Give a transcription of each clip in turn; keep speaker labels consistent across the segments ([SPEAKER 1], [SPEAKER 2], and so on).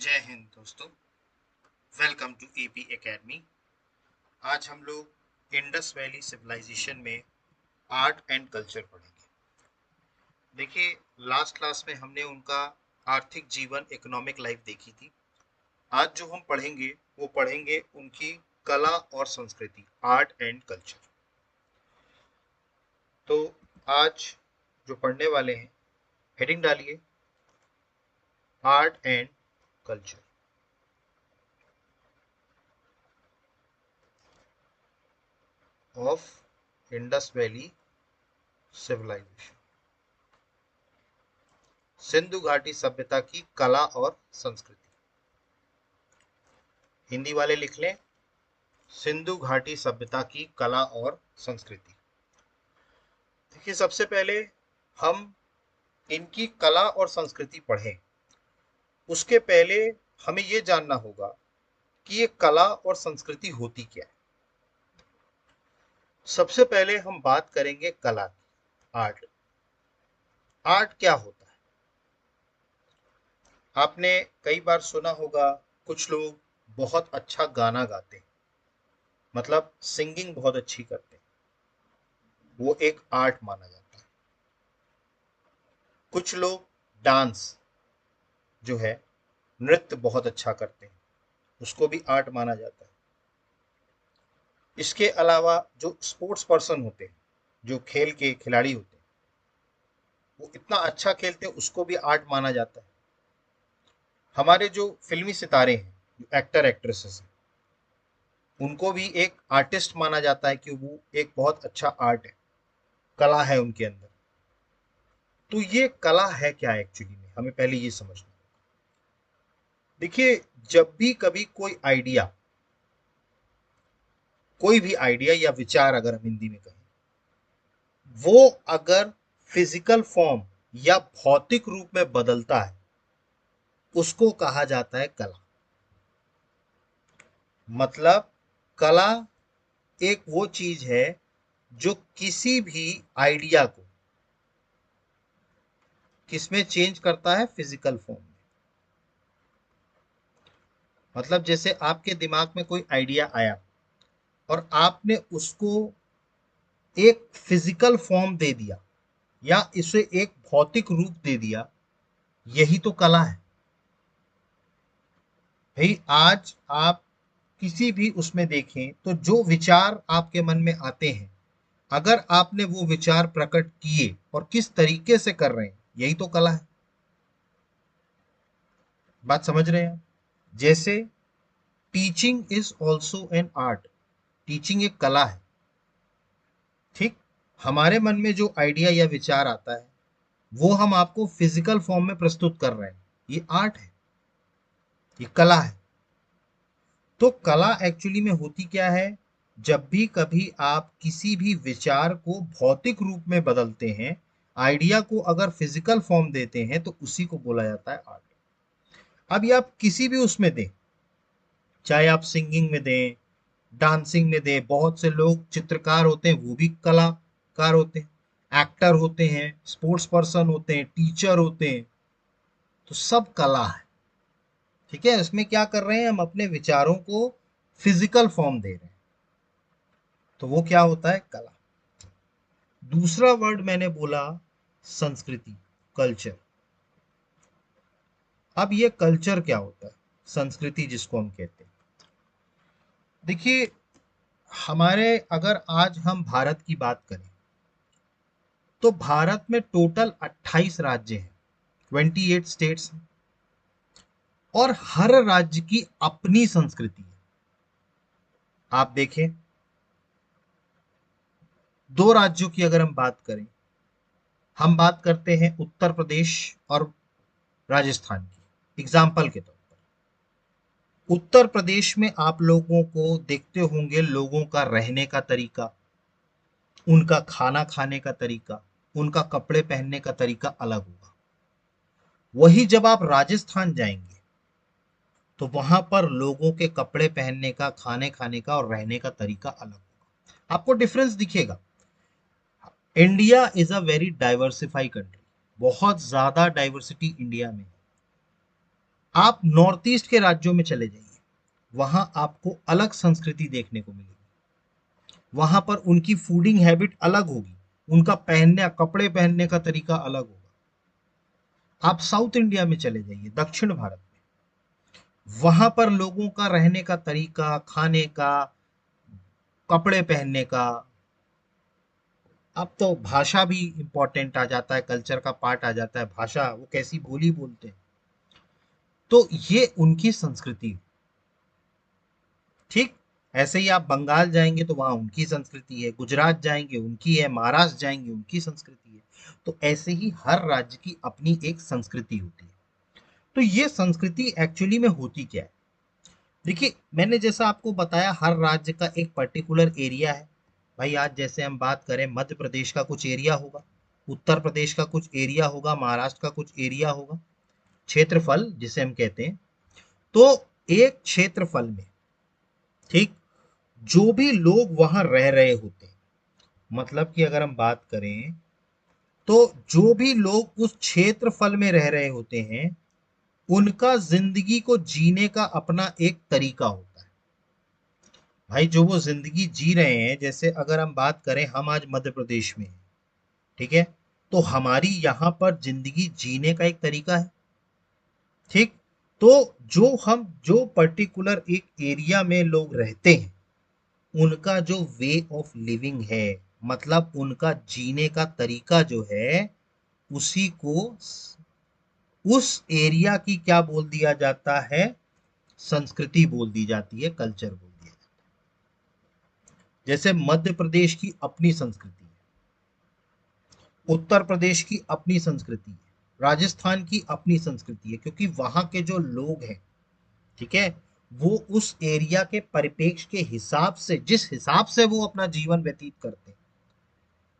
[SPEAKER 1] जय हिंद दोस्तों। Welcome to AP academy. आज हम लोग इंडस वैली सिविलाइजेशन में आर्ट एंड कल्चर पढ़ेंगे। देखिए, लास्ट क्लास में हमने उनका आर्थिक जीवन, इकोनॉमिक लाइफ देखी थी। आज जो हम पढ़ेंगे वो पढ़ेंगे उनकी कला और संस्कृति, आर्ट एंड कल्चर। तो आज जो पढ़ने वाले हैं, हेडिंग डालिए art and culture of Indus valley civilization, Sindhu घाटी सभ्यता की कला और संस्कृति। हिंदी वाले लिख लें, सिंधु घाटी सभ्यता की कला और संस्कृति। देखिए, सबसे पहले हम इनकी कला और संस्कृति पढ़ें, उसके पहले हमें यह जानना होगा कि ये कला और संस्कृति होती क्या है। सबसे पहले हम बात करेंगे कला की, आर्ट। आर्ट क्या होता है? आपने कई बार सुना होगा, कुछ लोग बहुत अच्छा गाना गाते हैं, मतलब सिंगिंग बहुत अच्छी करते हैं, वो एक आर्ट माना जाता है। कुछ लोग डांस जो है, नृत्य बहुत अच्छा करते हैं, उसको भी आर्ट माना जाता है। इसके अलावा जो स्पोर्ट्स पर्सन होते हैं, जो खेल के खिलाड़ी होते हैं, वो इतना अच्छा खेलते हैं, उसको भी आर्ट माना जाता है। हमारे जो फिल्मी सितारे हैं, जो एक्टर एक्ट्रेसेस हैं, उनको भी एक आर्टिस्ट माना जाता है कि वो एक बहुत अच्छा आर्ट है, कला है उनके अंदर। तो ये कला है क्या एक्चुअली में, हमें पहले ये समझना है। देखिए, जब भी कभी कोई भी आइडिया या विचार, अगर हम हिंदी में कहें, वो अगर फिजिकल फॉर्म या भौतिक रूप में बदलता है, उसको कहा जाता है कला। मतलब कला एक वो चीज है जो किसी भी आइडिया को किसमें चेंज करता है, फिजिकल फॉर्म में। मतलब जैसे आपके दिमाग में कोई आइडिया आया और आपने उसको एक फिजिकल फॉर्म दे दिया या इसे एक भौतिक रूप दे दिया, यही तो कला है भाई। आज आप किसी भी उसमें देखें तो जो विचार आपके मन में आते हैं, अगर आपने वो विचार प्रकट किए और किस तरीके से कर रहे हैं, यही तो कला है। बात समझ रहे हैं? जैसे teaching is also an art, teaching एक कला है। ठीक, हमारे मन में जो आइडिया या विचार आता है, वो हम आपको फिजिकल फॉर्म में प्रस्तुत कर रहे हैं, ये आर्ट है, ये कला है। तो कला एक्चुअली में होती क्या है? जब भी कभी आप किसी भी विचार को भौतिक रूप में बदलते हैं, आइडिया को अगर फिजिकल फॉर्म देते हैं, तो उसी को बोला जाता है आर्ट। अब ये आप किसी भी उसमें दें, चाहे आप सिंगिंग में दें, डांसिंग में दें, बहुत से लोग चित्रकार होते हैं, वो भी कलाकार होते हैं, एक्टर होते हैं, स्पोर्ट्स पर्सन होते हैं, टीचर होते हैं, तो सब कला है। ठीक है, इसमें क्या कर रहे हैं, हम अपने विचारों को फिजिकल फॉर्म दे रहे हैं, तो वो क्या होता है, कला। दूसरा वर्ड मैंने बोला संस्कृति, कल्चर। अब ये कल्चर क्या होता है, संस्कृति जिसको हम कहते हैं। देखिए, हमारे अगर आज हम भारत की बात करें, तो भारत में टोटल 28 राज्य हैं, 28 स्टेट्स हैं, और हर राज्य की अपनी संस्कृति है। आप देखें, दो राज्यों की अगर हम बात करें, हम बात करते हैं उत्तर प्रदेश और राजस्थान की, एग्जाम्पल के तौर पर। उत्तर प्रदेश में आप लोगों को देखते होंगे, लोगों का रहने का तरीका, उनका खाना खाने का तरीका, उनका कपड़े पहनने का तरीका अलग होगा। वही जब आप राजस्थान जाएंगे, तो वहां पर लोगों के कपड़े पहनने का, खाने खाने का और रहने का तरीका अलग होगा, आपको डिफरेंस दिखेगा। India is a very diversify country, बहुत ज्यादा डाइवर्सिटी इंडिया में। आप नॉर्थ ईस्ट के राज्यों में चले जाइए, वहां आपको अलग संस्कृति देखने को मिलेगी। वहां पर उनकी फूडिंग हैबिट अलग होगी, उनका पहनने कपड़े पहनने का तरीका अलग होगा। आप साउथ इंडिया में चले जाइए, दक्षिण भारत में, वहां पर लोगों का रहने का तरीका, खाने का, कपड़े पहनने का, अब तो भाषा भी इंपॉर्टेंट आ जाता है, कल्चर का पार्ट आ जाता है, भाषा, वो कैसी बोली बोलते हैं। तो ये उनकी संस्कृति। ठीक। ऐसे ही आप बंगाल जाएंगे तो वहां उनकी संस्कृति है, गुजरात जाएंगे उनकी है, महाराष्ट्र जाएंगे उनकी संस्कृति है। तो ऐसे ही हर राज्य की अपनी एक संस्कृति होती है। तो ये संस्कृति एक्चुअली में होती क्या है? देखिए, मैंने जैसा आपको बताया, हर राज्य का एक पर्टिकुलर एरिया है। भाई आज जैसे हम बात करें, मध्य प्रदेश का कुछ एरिया होगा, उत्तर प्रदेश का कुछ एरिया होगा, महाराष्ट्र का कुछ एरिया होगा, क्षेत्रफल जिसे हम कहते हैं। तो एक क्षेत्रफल में, ठीक, जो भी लोग वहां रह रहे होते हैं, मतलब कि अगर हम बात करें तो जो भी लोग उस क्षेत्रफल में रह रहे होते हैं, उनका जिंदगी को जीने का अपना एक तरीका होता है। भाई जो वो जिंदगी जी रहे हैं, जैसे अगर हम बात करें, हम आज मध्य प्रदेश में हैं, ठीक है, तो हमारी यहाँ पर जिंदगी जीने का एक तरीका है। ठीक। तो जो पर्टिकुलर एक एरिया में लोग रहते हैं, उनका जो वे ऑफ लिविंग है, मतलब उनका जीने का तरीका जो है, उसी को उस एरिया की क्या बोल दिया जाता है? संस्कृति बोल दी जाती है, कल्चर बोल दिया जाता है। जैसे मध्य प्रदेश की अपनी संस्कृति है, उत्तर प्रदेश की अपनी संस्कृति है, राजस्थान की अपनी संस्कृति है, क्योंकि वहां के जो लोग हैं, ठीक है, वो उस एरिया के परिप्रेक्ष्य के हिसाब से, जिस हिसाब से वो अपना जीवन व्यतीत करते हैं,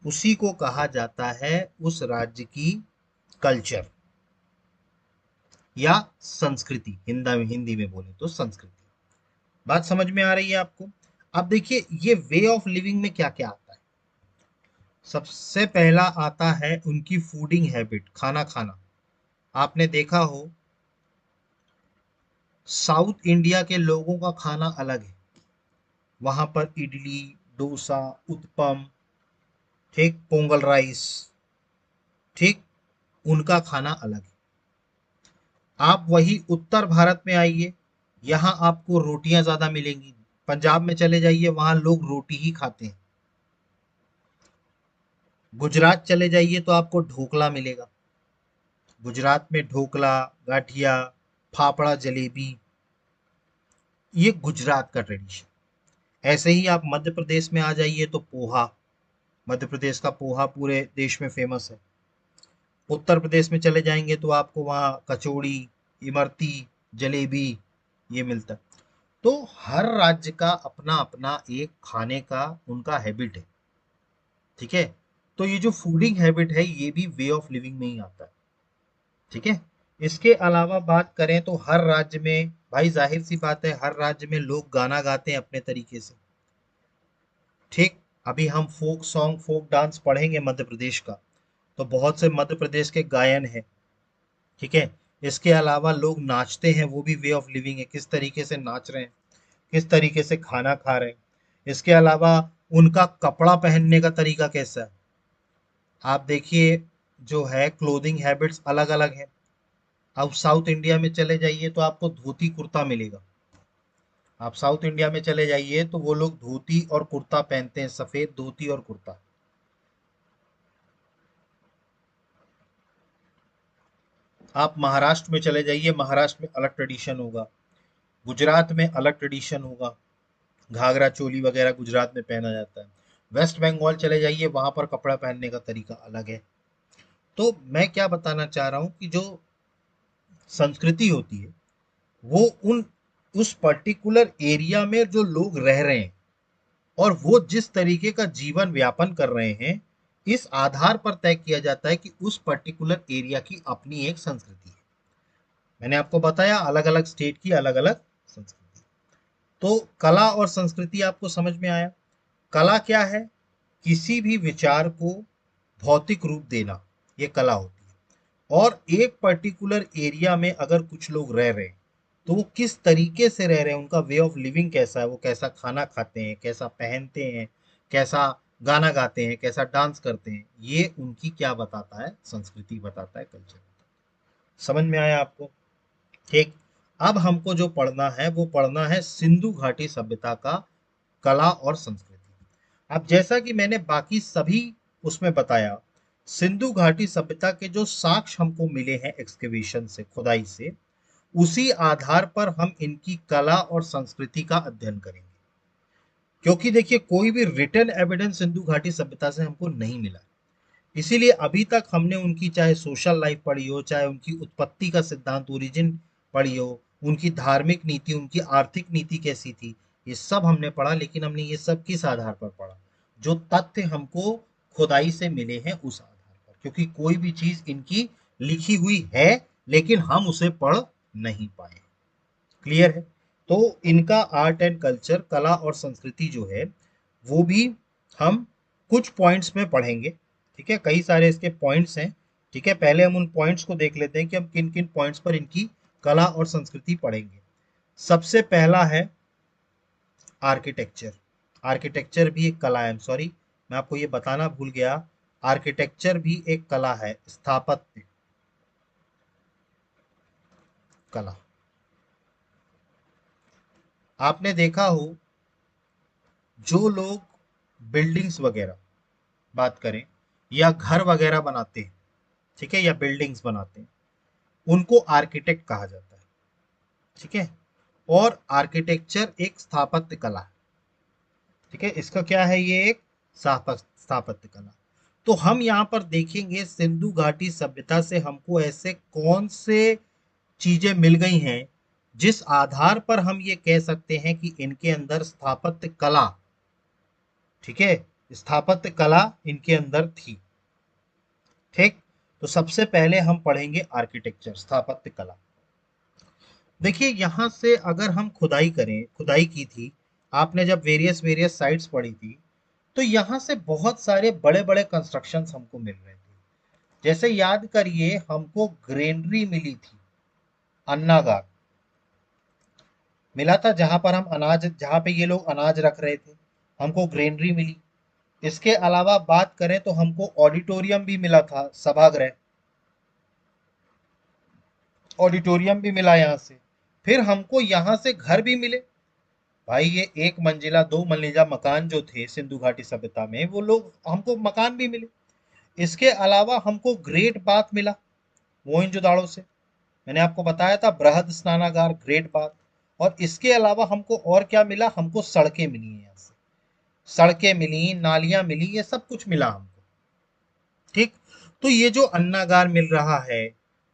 [SPEAKER 1] उसी को कहा जाता है उस राज्य की कल्चर या संस्कृति। हिंदी में बोले तो संस्कृति। बात समझ में आ रही है आपको? अब देखिए, ये वे ऑफ लिविंग में क्या क्या आता है। सबसे पहला आता है उनकी फूडिंग हैबिट, खाना खाना। आपने देखा हो, साउथ इंडिया के लोगों का खाना अलग है। वहां पर इडली, डोसा, उत्पम, ठीक, पोंगल राइस, ठीक, उनका खाना अलग है। आप वही उत्तर भारत में आइए, यहाँ आपको रोटियां ज्यादा मिलेंगी। पंजाब में चले जाइए, वहां लोग रोटी ही खाते हैं। गुजरात चले जाइए तो आपको ढोकला मिलेगा। गुजरात में ढोकला, गाठिया, फाफड़ा, जलेबी, ये गुजरात का ट्रेडिशन। ऐसे ही आप मध्य प्रदेश में आ जाइए तो पोहा, मध्य प्रदेश का पोहा पूरे देश में फेमस है। उत्तर प्रदेश में चले जाएंगे तो आपको वहाँ कचौड़ी, इमरती, जलेबी, ये मिलता है। तो हर राज्य का अपना अपना एक खाने का उनका हैबिट है। ठीक है। तो ये जो फूडिंग हैबिट है, ये भी वे ऑफ लिविंग में ही आता है। ठीक है। इसके अलावा बात करें तो हर राज्य में, भाई जाहिर सी बात है, हर राज्य में लोग गाना गाते हैं अपने तरीके से। ठीक। अभी हम फोक सॉन्ग, फोक डांस पढ़ेंगे मध्य प्रदेश का, तो बहुत से मध्य प्रदेश के गायन है। ठीक है। इसके अलावा लोग नाचते हैं, वो भी वे ऑफ लिविंग है, किस तरीके से नाच रहे हैं, किस तरीके से खाना खा रहे हैं। इसके अलावा उनका कपड़ा पहनने का तरीका कैसा है, आप देखिए, जो है क्लोथिंग हैबिट्स अलग अलग है। अब साउथ इंडिया में चले जाइए तो आपको धोती कुर्ता मिलेगा। आप साउथ इंडिया में चले जाइए तो वो लोग धोती और कुर्ता पहनते हैं, सफेद धोती और कुर्ता। आप महाराष्ट्र में चले जाइए, महाराष्ट्र में अलग ट्रेडिशन होगा, गुजरात में अलग ट्रेडिशन होगा, घाघरा चोली वगैरह गुजरात में पहना जाता है। वेस्ट बंगाल चले जाइए, वहां पर कपड़ा पहनने का तरीका अलग है। तो मैं क्या बताना चाह रहा हूं कि जो संस्कृति होती है, वो उन उस पर्टिकुलर एरिया में जो लोग रह रहे हैं, और वो जिस तरीके का जीवन व्यापन कर रहे हैं, इस आधार पर तय किया जाता है कि उस पर्टिकुलर एरिया की अपनी एक संस्कृति है। मैंने आपको बताया, अलग अलग स्टेट की अलग अलग संस्कृति। तो कला और संस्कृति आपको समझ में आया। कला क्या है? किसी भी विचार को भौतिक रूप देना, ये कला होती है। और एक पर्टिकुलर एरिया में अगर कुछ लोग रह रहे हैं तो वो किस तरीके से रह रहे हैं, उनका वे ऑफ लिविंग कैसा है, वो कैसा खाना खाते हैं, कैसा पहनते हैं, कैसा गाना गाते हैं, कैसा डांस करते हैं, ये उनकी क्या बताता है, संस्कृति बताता है, कल्चर। समझ में आया आपको? ठीक। अब हमको जो पढ़ना है वो पढ़ना है सिंधु घाटी सभ्यता का कला और संस्कृति। अब जैसा कि मैंने बाकी सभी उसमें बताया, सिंधु घाटी सभ्यता के जो साक्ष्य हमको मिले हैं एक्सकेवेशन से, खुदाई से, उसी आधार पर हम इनकी कला और संस्कृति का अध्ययन करेंगे। क्योंकि देखिए कोई भी रिटन एविडेंस सिंधु घाटी सभ्यता से हमको नहीं मिला, इसीलिए अभी तक हमने उनकी चाहे सोशल लाइफ पढ़ी हो, चाहे उनकी उत्पत्ति का सिद्धांत ओरिजिन पढ़ी हो, उनकी धार्मिक नीति, उनकी आर्थिक नीति कैसी थी, ये सब हमने पढ़ा, लेकिन हमने ये सब किस आधार पर पढ़ा? जो तथ्य हमको खुदाई से मिले हैं उस आधार पर, क्योंकि कोई भी चीज इनकी लिखी हुई है लेकिन हम उसे पढ़ नहीं पाए। क्लियर है? तो इनका आर्ट एंड कल्चर, कला और संस्कृति जो है वो भी हम कुछ पॉइंट्स में पढ़ेंगे। ठीक है, कई सारे इसके पॉइंट्स हैं। ठीक है, पहले हम उन पॉइंट्स को देख लेते हैं कि हम किन किन पॉइंट्स पर इनकी कला और संस्कृति पढ़ेंगे। सबसे पहला है आर्किटेक्चर। आर्किटेक्चर भी एक कला है, सॉरी मैं आपको ये बताना भूल गया, आर्किटेक्चर भी एक कला है, स्थापत्य कला। आपने देखा हो जो लोग बिल्डिंग्स वगैरह बात करें या घर वगैरह बनाते हैं, ठीक है, या बिल्डिंग्स बनाते हैं, उनको आर्किटेक्ट कहा जाता है। ठीक है, और आर्किटेक्चर एक स्थापत्य कला है। ठीक है, इसका क्या है, ये एक स्थापत्य कला। तो हम यहाँ पर देखेंगे सिंधु घाटी सभ्यता से हमको ऐसे कौन से चीजें मिल गई हैं जिस आधार पर हम ये कह सकते हैं कि इनके अंदर स्थापत्य कला, ठीक है, स्थापत्य कला इनके अंदर थी। ठीक, तो सबसे पहले हम पढ़ेंगे आर्किटेक्चर, स्थापत्य कला। देखिए यहां से अगर हम खुदाई करें, खुदाई की थी आपने जब वेरियस वेरियस साइट्स पढ़ी थी, तो यहां से बहुत सारे बड़े बड़े कंस्ट्रक्शंस हमको मिल रहे थे। जैसे याद करिए हमको ग्रेनरी मिली थी, अन्नागार मिला था, जहां पर हम अनाज, जहां पे ये लोग अनाज रख रहे थे, हमको ग्रेनरी मिली। इसके अलावा बात करें तो हमको ऑडिटोरियम भी मिला था, सभागृह, ऑडिटोरियम भी मिला यहाँ से। फिर हमको यहाँ से घर भी मिले। भाई ये एक मंजिला, दो मंजिला मकान जो थे सिंधु घाटी सभ्यता में, वो लोग हमको मकान भी मिले। इसके अलावा हमको ग्रेट बाथ मिला मोहनजोदाड़ो से, मैंने आपको बताया था बृहद स्नानागार, ग्रेट बाथ। और इसके अलावा हमको और क्या मिला, हमको सड़कें मिली हैं यहाँ से, सड़कें मिली, नालियां मिली, ये सब कुछ मिला हमको। ठीक, तो ये जो अन्नागार मिल रहा है,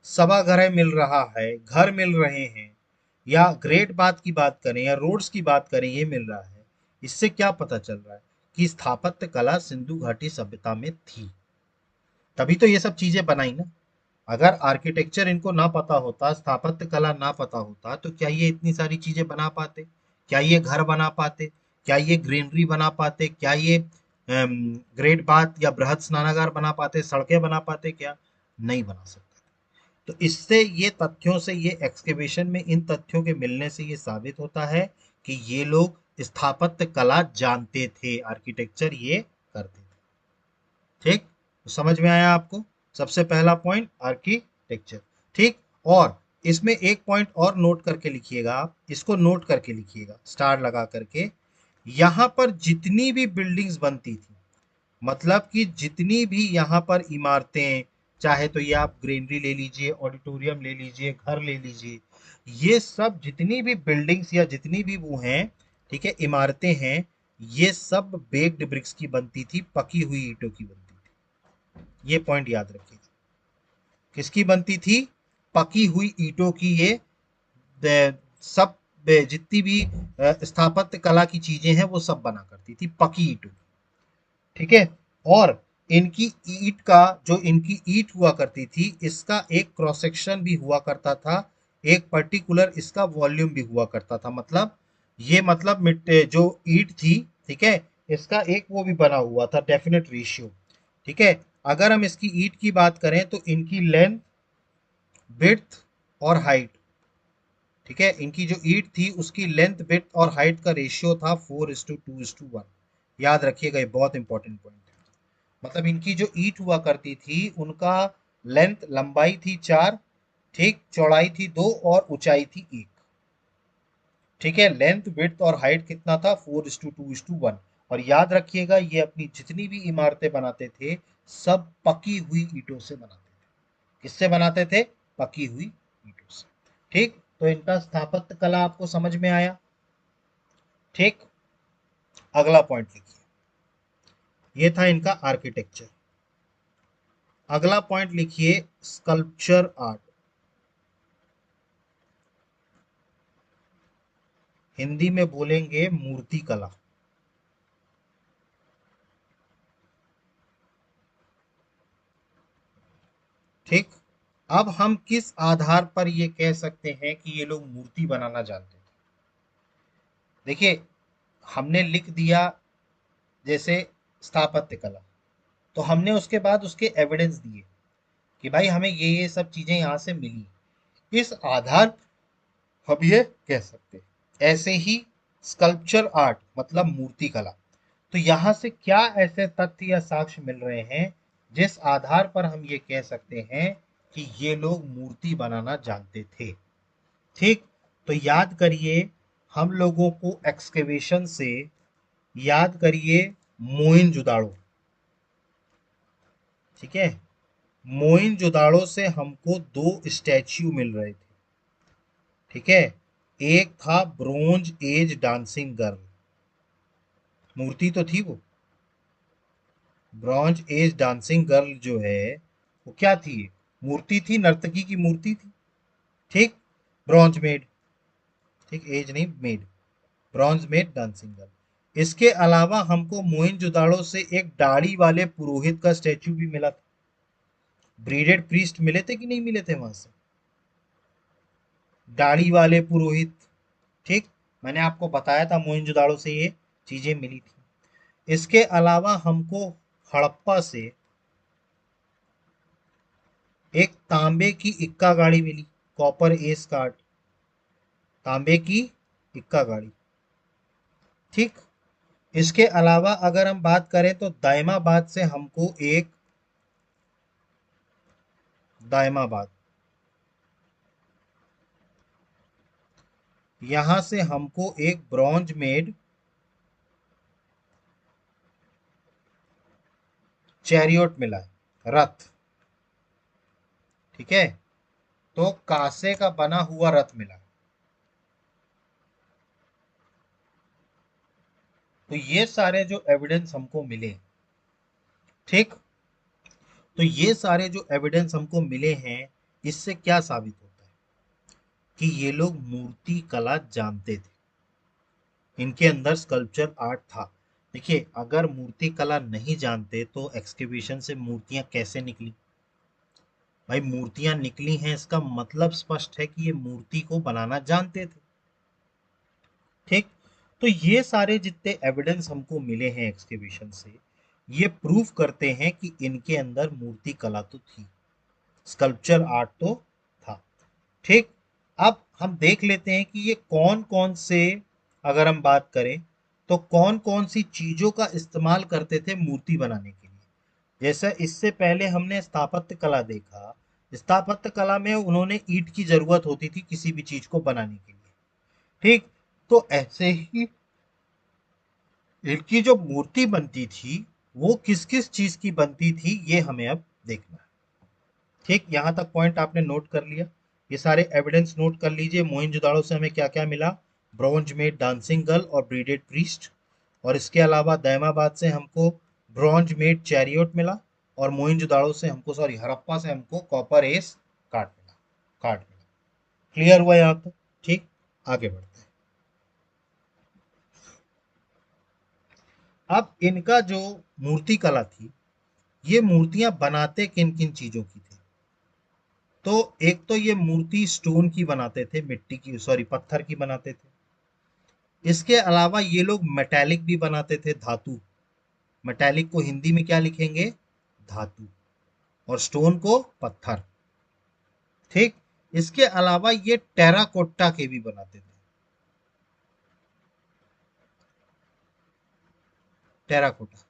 [SPEAKER 1] सभागार मिल रहा है, घर मिल रहे हैं, या ग्रेट बात की बात करें या रोड्स की बात करें, ये मिल रहा है, इससे क्या पता चल रहा है कि स्थापत्य कला सिंधु घाटी सभ्यता में थी। तभी तो ये सब चीजें बनाई ना। अगर आर्किटेक्चर इनको ना पता होता, स्थापत्य कला ना पता होता, तो क्या ये इतनी सारी चीजें बना पाते? क्या ये घर बना पाते? क्या ये ग्रीनरी बना पाते? क्या ये ग्रेट बाथ या बृहद स्नानागार बना पाते? सड़कें बना पाते? क्या नहीं बना सकते। तो इससे, ये तथ्यों से, ये एक्सकेवेशन में इन तथ्यों के मिलने से ये साबित होता है कि ये लोग स्थापत्य कला जानते थे, आर्किटेक्चर ये करते थे। ठीक, तो समझ में आया आपको? सबसे पहला पॉइंट आर्किटेक्चर। ठीक, और इसमें एक पॉइंट और नोट करके लिखिएगा, आप इसको नोट करके लिखिएगा स्टार लगा करके। यहाँ पर जितनी भी बिल्डिंग्स बनती थी, मतलब कि जितनी भी यहाँ पर इमारतें, चाहे तो ये आप ग्रीनरी ले लीजिए, ऑडिटोरियम ले लीजिए, घर ले लीजिए, ये सब जितनी भी बिल्डिंग्स या जितनी भी वो हैं, ठीक है, इमारतें हैं, ये सब बेक्ड ब्रिक्स की बनती थी, पकी हुई ईंटों की बनती थी। ये पॉइंट याद रखिएगा। किसकी बनती थी? पकी हुई ईंटों की। ये सब जितनी भी स्थापत्य कला की चीजें हैं वो सब बना करती थी पकी ईंटों। ठीक है, और इनकी ईंट का, जो इनकी ईंट हुआ करती थी, इसका एक क्रॉस सेक्शन भी हुआ करता था, एक पर्टिकुलर इसका वॉल्यूम भी हुआ करता था। मतलब ये, मतलब मिट्टी जो ईंट थी, ठीक है, इसका एक वो भी बना हुआ था डेफिनेट रेशियो। ठीक है, अगर हम इसकी ईंट की बात करें तो इनकी लेंथ विड्थ और हाइट, ठीक है, इनकी जो ईंट थी उसकी लेंथ, विड्थ और हाइट का रेशियो था 4:2:1। याद रखिएगा, ये बहुत इंपॉर्टेंट पॉइंट है। मतलब इनकी जो ईंट हुआ करती थी उनका लेंथ, लंबाई थी 4, ठीक, चौड़ाई थी 2 और ऊंचाई थी 1। ठीक है, लेंथ, विड्थ और हाइट कितना था? 4:2:1। और याद रखिएगा, ये अपनी जितनी भी इमारतें बनाते थे सब पकी हुई ईंटों से बनाते थे। किससे बनाते थे? पकी हुई ईंटों से। ठीक, तो इनका स्थापत्य कला आपको समझ में आया। ठीक, अगला पॉइंट लिखिए, ये था इनका आर्किटेक्चर। अगला पॉइंट लिखिए, स्कल्पचर आर्ट। हिंदी में बोलेंगे मूर्ति कला। ठीक, अब हम किस आधार पर ये कह सकते हैं कि ये लोग मूर्ति बनाना जानते थे? देखिए, हमने लिख दिया जैसे स्थापत्य कला, तो हमने उसके बाद उसके एविडेंस दिए कि भाई हमें ये सब चीजें यहाँ से मिली। इस आधार हम ये कह सकते हैं। ऐसे ही स्कल्पचर आर्ट मतलब मूर्ति कला। तो यहाँ से क्या ऐसे तथ्य या साक्ष्य मिल रहे हैं जिस आधार पर हम ये कह सकते हैं कि ये लोग मूर्ति बनाना जानते थे? ठीक, तो याद करिए, हम लोगों को एक्सकेवेशन से, याद करिए, मोइनजुदाड़ो, ठीक है, मोइनजुदाड़ो से हमको दो स्टैच्यू मिल रहे थे। ठीक है, एक था ब्रोंज एज डांसिंग गर्ल, मूर्ति तो थी वो। ब्रॉन्ज एज डांसिंग गर्ल जो है वो क्या थी? मूर्ति थी, नर्तकी की मूर्ति थी। ठीक, ब्रॉन्ज मेड, ठीक, एज नहीं, made, bronze made dancing girl. इसके अलावा हमको मोहनजोदाड़ो से एक दाढ़ी वाले पुरोहित का स्टैचू भी मिला था। ब्रीडेड प्रीस्ट मिले थे कि नहीं मिले थे वहां से? दाढ़ी वाले पुरोहित। ठीक, मैंने आपको बताया था मोहनजोदाड़ो से ये चीजें मिली थी। इसके अलावा हमको हड़प्पा से एक तांबे की इक्का गाड़ी मिली, कॉपर एस कार्ड, तांबे की इक्का गाड़ी। ठीक, इसके अलावा अगर हम बात करें तो दायमाबाद से हमको एक, दायमाबाद, यहां से हमको एक ब्रॉन्ज मेड चैरियोट मिला है, रथ। ठीक है, तो कांसे का बना हुआ रथ मिला। तो ये सारे जो एविडेंस हमको मिले, ठीक, तो ये सारे जो एविडेंस हमको मिले हैं, इससे क्या साबित होता है कि ये लोग मूर्ति कला जानते थे, इनके अंदर स्कल्पचर आर्ट था। देखिए, अगर मूर्ति कला नहीं जानते तो एक्सकेवेशन से मूर्तियां कैसे निकली? भाई मूर्तियां निकली हैं, इसका मतलब स्पष्ट है कि ये मूर्ति को बनाना जानते थे। ठीक, तो ये सारे जितने एविडेंस हमको मिले हैं एक्सकेवेशन से, ये प्रूफ करते हैं कि इनके अंदर मूर्ति कला तो थी, स्कल्पचर आर्ट तो था। ठीक, अब हम देख लेते हैं कि ये कौन कौन से, अगर हम बात करें तो कौन कौन सी चीजों का इस्तेमाल करते थे मूर्ति बनाने के लिए। जैसे इससे पहले हमने स्थापत्य कला देखा, स्थापत्य कला में उन्होंने ईंट की जरूरत होती थी किसी भी चीज को बनाने के लिए। ठीक, तो ऐसे ही इनकी जो मूर्ति बनती थी वो किस किस चीज की बनती थी ये हमें अब देखना है। ठीक, यहां तक पॉइंट आपने नोट कर लिया? ये सारे एविडेंस नोट कर लीजिए, मोहनजोदाड़ो से हमें क्या क्या मिला? ब्रॉन्ज मेड डांसिंग गर्ल और ब्रीडेड प्रीस्ट, और इसके अलावा दैमाबाद से हमको ब्रॉन्ज मेड चैरियोट मिला, और मोहनजोदाड़ो से हमको, सॉरी, हड़प्पा से हमको कॉपर एस कार्ड मिला, कार्ड मिला। क्लियर हुआ यहाँ तक? ठीक, आगे बढ़ते हैं। अब इनका जो मूर्ति कला थी, ये मूर्तियां बनाते किन किन चीजों की थी? तो एक तो ये मूर्ति स्टोन की बनाते थे, मिट्टी की, सॉरी, पत्थर की बनाते थे। इसके अलावा ये लोग मेटालिक भी बनाते थे, धातु। मेटालिक को हिंदी में क्या लिखेंगे? धातु। और स्टोन को पत्थर। ठीक। इसके अलावा ये टेराकोटा के भी बनाते थे। टेराकोटा,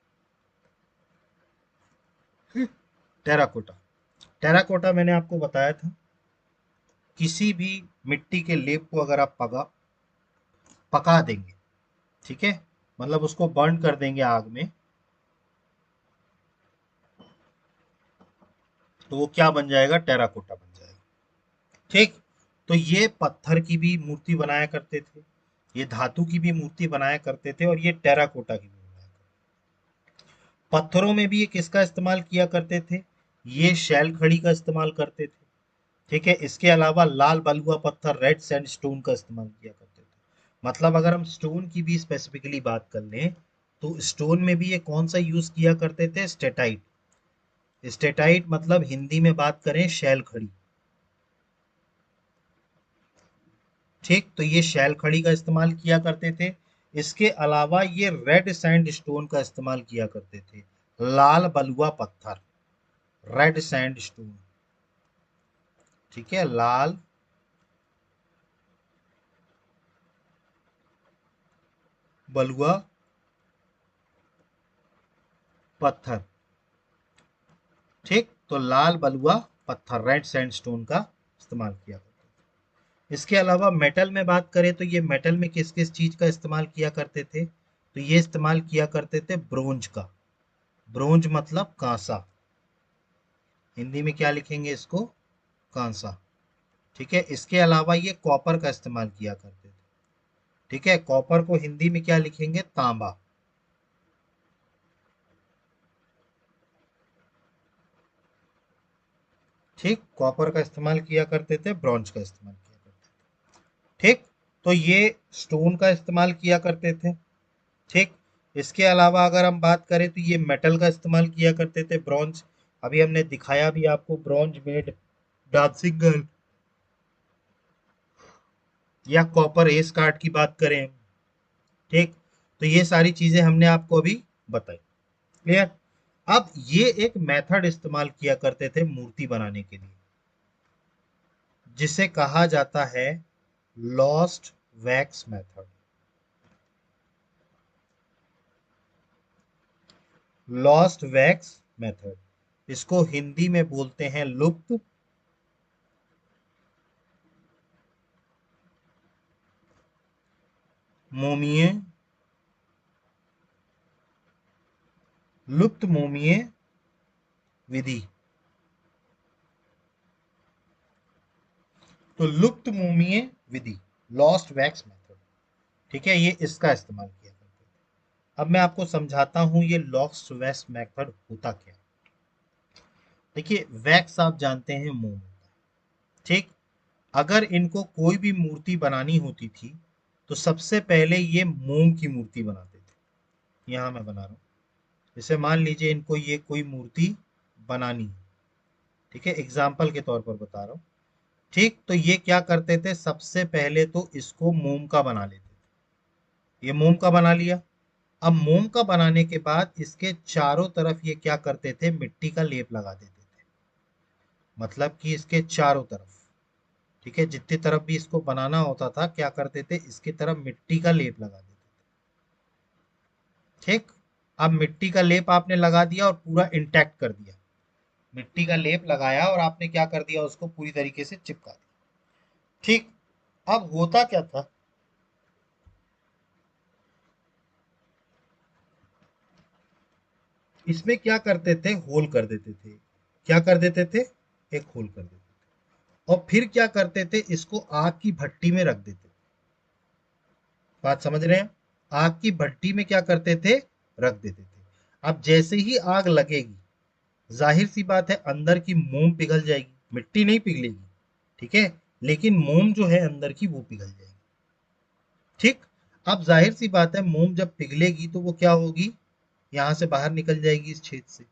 [SPEAKER 1] टेराकोटा, टेराकोटा मैंने आपको बताया था, किसी भी मिट्टी के लेप को अगर आप पका देंगे, ठीक है, मतलब उसको बर्न कर देंगे आग में, तो वो क्या बन जाएगा, टेराकोटा बन जाएगा। ठीक। तो ये पत्थर की भी मूर्ति बनाया करते थे, ये धातु की भी मूर्ति बनाया करते थे, और ये टेराकोटा की भी बनाया करते थे। पत्थरों में भी ये किसका इस्तेमाल किया करते थे, ये शैल खड़ी का इस्तेमाल करते थे। ठीक है। इसके अलावा लाल बलुआ पत्थर, रेड सैंडस्टोन का इस्तेमाल किया करते थे। मतलब अगर हम स्टोन की भी स्पेसिफिकली बात कर लें, तो स्टोन में भी ये कौन सा यूज किया करते थे, स्टेटाइट। स्टेटाइट मतलब हिंदी में बात करें, शैल खड़ी। ठीक। तो ये शैल खड़ी का इस्तेमाल किया करते थे। इसके अलावा ये रेड सैंड स्टोन का इस्तेमाल किया करते थे, लाल बलुआ पत्थर, रेड सैंड स्टोन। ठीक है, लाल बलुआ पत्थर। ठीक। तो लाल बलुआ पत्थर, रेड सैंडस्टोन का इस्तेमाल किया करते थे। इसके अलावा मेटल में बात करें, तो ये मेटल में किस किस चीज का इस्तेमाल किया करते थे, तो ये इस्तेमाल किया करते थे ब्रोंज का। ब्रोंज मतलब कांसा, हिंदी में क्या लिखेंगे इसको, कांसा। ठीक है। इसके अलावा ये कॉपर का इस्तेमाल किया करते थे। ठीक है। कॉपर को हिंदी में क्या लिखेंगे, तांबा। ठीक। कॉपर का इस्तेमाल किया करते थे, ब्रॉन्ज का इस्तेमाल किया करते थे। ठीक। तो ये स्टोन का इस्तेमाल किया करते थे। ठीक। इसके अलावा अगर हम बात करें, तो ये मेटल का इस्तेमाल किया करते थे, ब्रॉन्ज। अभी हमने दिखाया भी आपको, ब्रॉन्ज मेड डांसिंग गर्ल, या कॉपर एस कार्ड की बात करें। ठीक। तो ये सारी चीजें हमने आपको अभी बताई। क्लियर। अब ये एक मेथड इस्तेमाल किया करते थे मूर्ति बनाने के लिए, जिसे कहा जाता है lost wax method. Lost wax method, इसको हिंदी में बोलते हैं लुप्त मोमिये, लुप्त मोमिये विधि। तो लुप्त मोमिये विधि, लॉस्ट वैक्स मेथड। ठीक है, ये इसका इस्तेमाल किया करते हैं। अब मैं आपको समझाता हूं ये लॉस्ट वैक्स मेथड होता क्या है। देखिए, वैक्स आप जानते हैं मोम होता है। ठीक। अगर इनको कोई भी मूर्ति बनानी होती थी, तो सबसे पहले ये मोम की मूर्ति बनाते थे। यहां मैं बना रहा हूं, जैसे मान लीजिए इनको ये कोई मूर्ति बनानी है। ठीक है, एग्जाम्पल के तौर पर बता रहा हूं। ठीक। तो ये क्या करते थे, सबसे पहले तो इसको मोम का बना लेते थे। ये मोम का बना लिया। अब मोम का बनाने के बाद इसके चारों तरफ ये क्या करते थे, मिट्टी का लेप लगा देते थे। मतलब कि इसके चारों तरफ, ठीक है, जितनी तरफ भी इसको बनाना होता था, क्या करते थे, इसकी तरफ मिट्टी का लेप लगा देते थे। ठीक। अब मिट्टी का लेप आपने लगा दिया और पूरा इंटैक्ट कर दिया। मिट्टी का लेप लगाया और आपने क्या कर दिया, उसको पूरी तरीके से चिपका दिया। ठीक। अब होता क्या था, इसमें क्या करते थे, होल कर देते थे। क्या कर देते थे, एक होल कर देते थे, और फिर क्या करते थे, इसको आग की भट्टी में रख देते थे। बात समझ रहे हैं, आग की भट्टी में क्या करते थे, रख देते थे। अब जैसे ही आग लगेगी, जाहिर सी बात है अंदर की मोम पिघल जाएगी, मिट्टी नहीं पिघलेगी। ठीक है, लेकिन मोम जो है अंदर की वो पिघल जाएगी। ठीक। अब जाहिर सी बात है, मोम जब पिघलेगी तो वो क्या होगी, यहां से बाहर निकल जाएगी इस छेद से,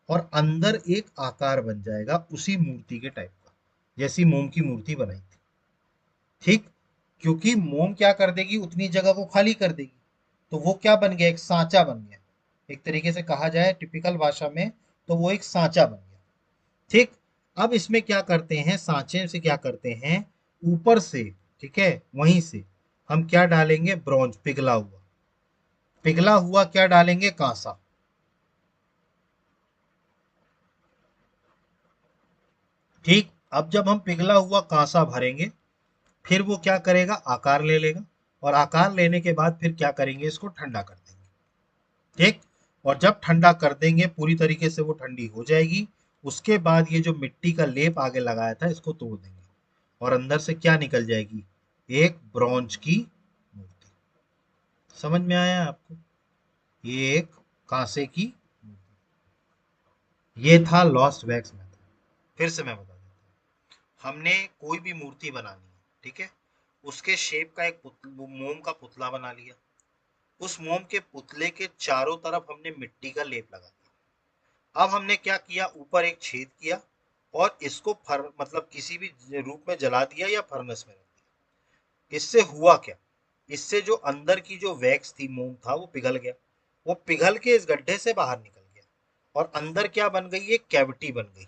[SPEAKER 1] और अंदर एक आकार बन जाएगा उसी मूर्ति के टाइप का, जैसी मोम की मूर्ति बनाई थी। ठीक। क्योंकि मोम क्या कर देगी, उतनी जगह को खाली कर देगी, तो वो क्या बन गया, एक सांचा बन गया। एक तरीके से कहा जाए टिपिकल भाषा में, तो वो एक सांचा बन गया। ठीक। अब इसमें क्या करते हैं, सांचे से क्या करते हैं, ऊपर से, ठीक है, वहीं से हम क्या डालेंगे, ब्रॉन्ज, पिघला हुआ। पिघला हुआ क्या डालेंगे, कांसा। ठीक, अब जब हम पिघला हुआ कांसा भरेंगे, फिर वो क्या करेगा, आकार ले लेगा, और आकार लेने के बाद फिर क्या करेंगे, इसको ठंडा कर देंगे। ठीक, और जब ठंडा कर देंगे, पूरी तरीके से वो ठंडी हो जाएगी, उसके बाद ये जो मिट्टी का लेप आगे लगाया था इसको तोड़ देंगे, और अंदर से क्या निकल जाएगी, एक ब्रॉन्ज की मूर्ति। समझ में आया आपको, ये एक कांसे की मूर्ति। ये था लॉस्ट वैक्स मेथड। फिर से मैं बता देता हूँ, हमने कोई भी मूर्ति बनानी है, ठीक है, उसके शेप का एक मोम का पुतला बना लिया। उस मोम के पुतले के चारों तरफ हमने मिट्टी का लेप लगा दिया। अब हमने क्या किया, ऊपर एक छेद किया, और इसको मतलब किसी भी रूप में जला दिया या फर्नेस में रख दिया। इससे हुआ क्या, इससे जो अंदर की जो वैक्स थी, मोम था, वो पिघल गया। वो पिघल के इस गड्ढे से बाहर निकल गया, और अंदर क्या बन गई, एक कैविटी बन गई,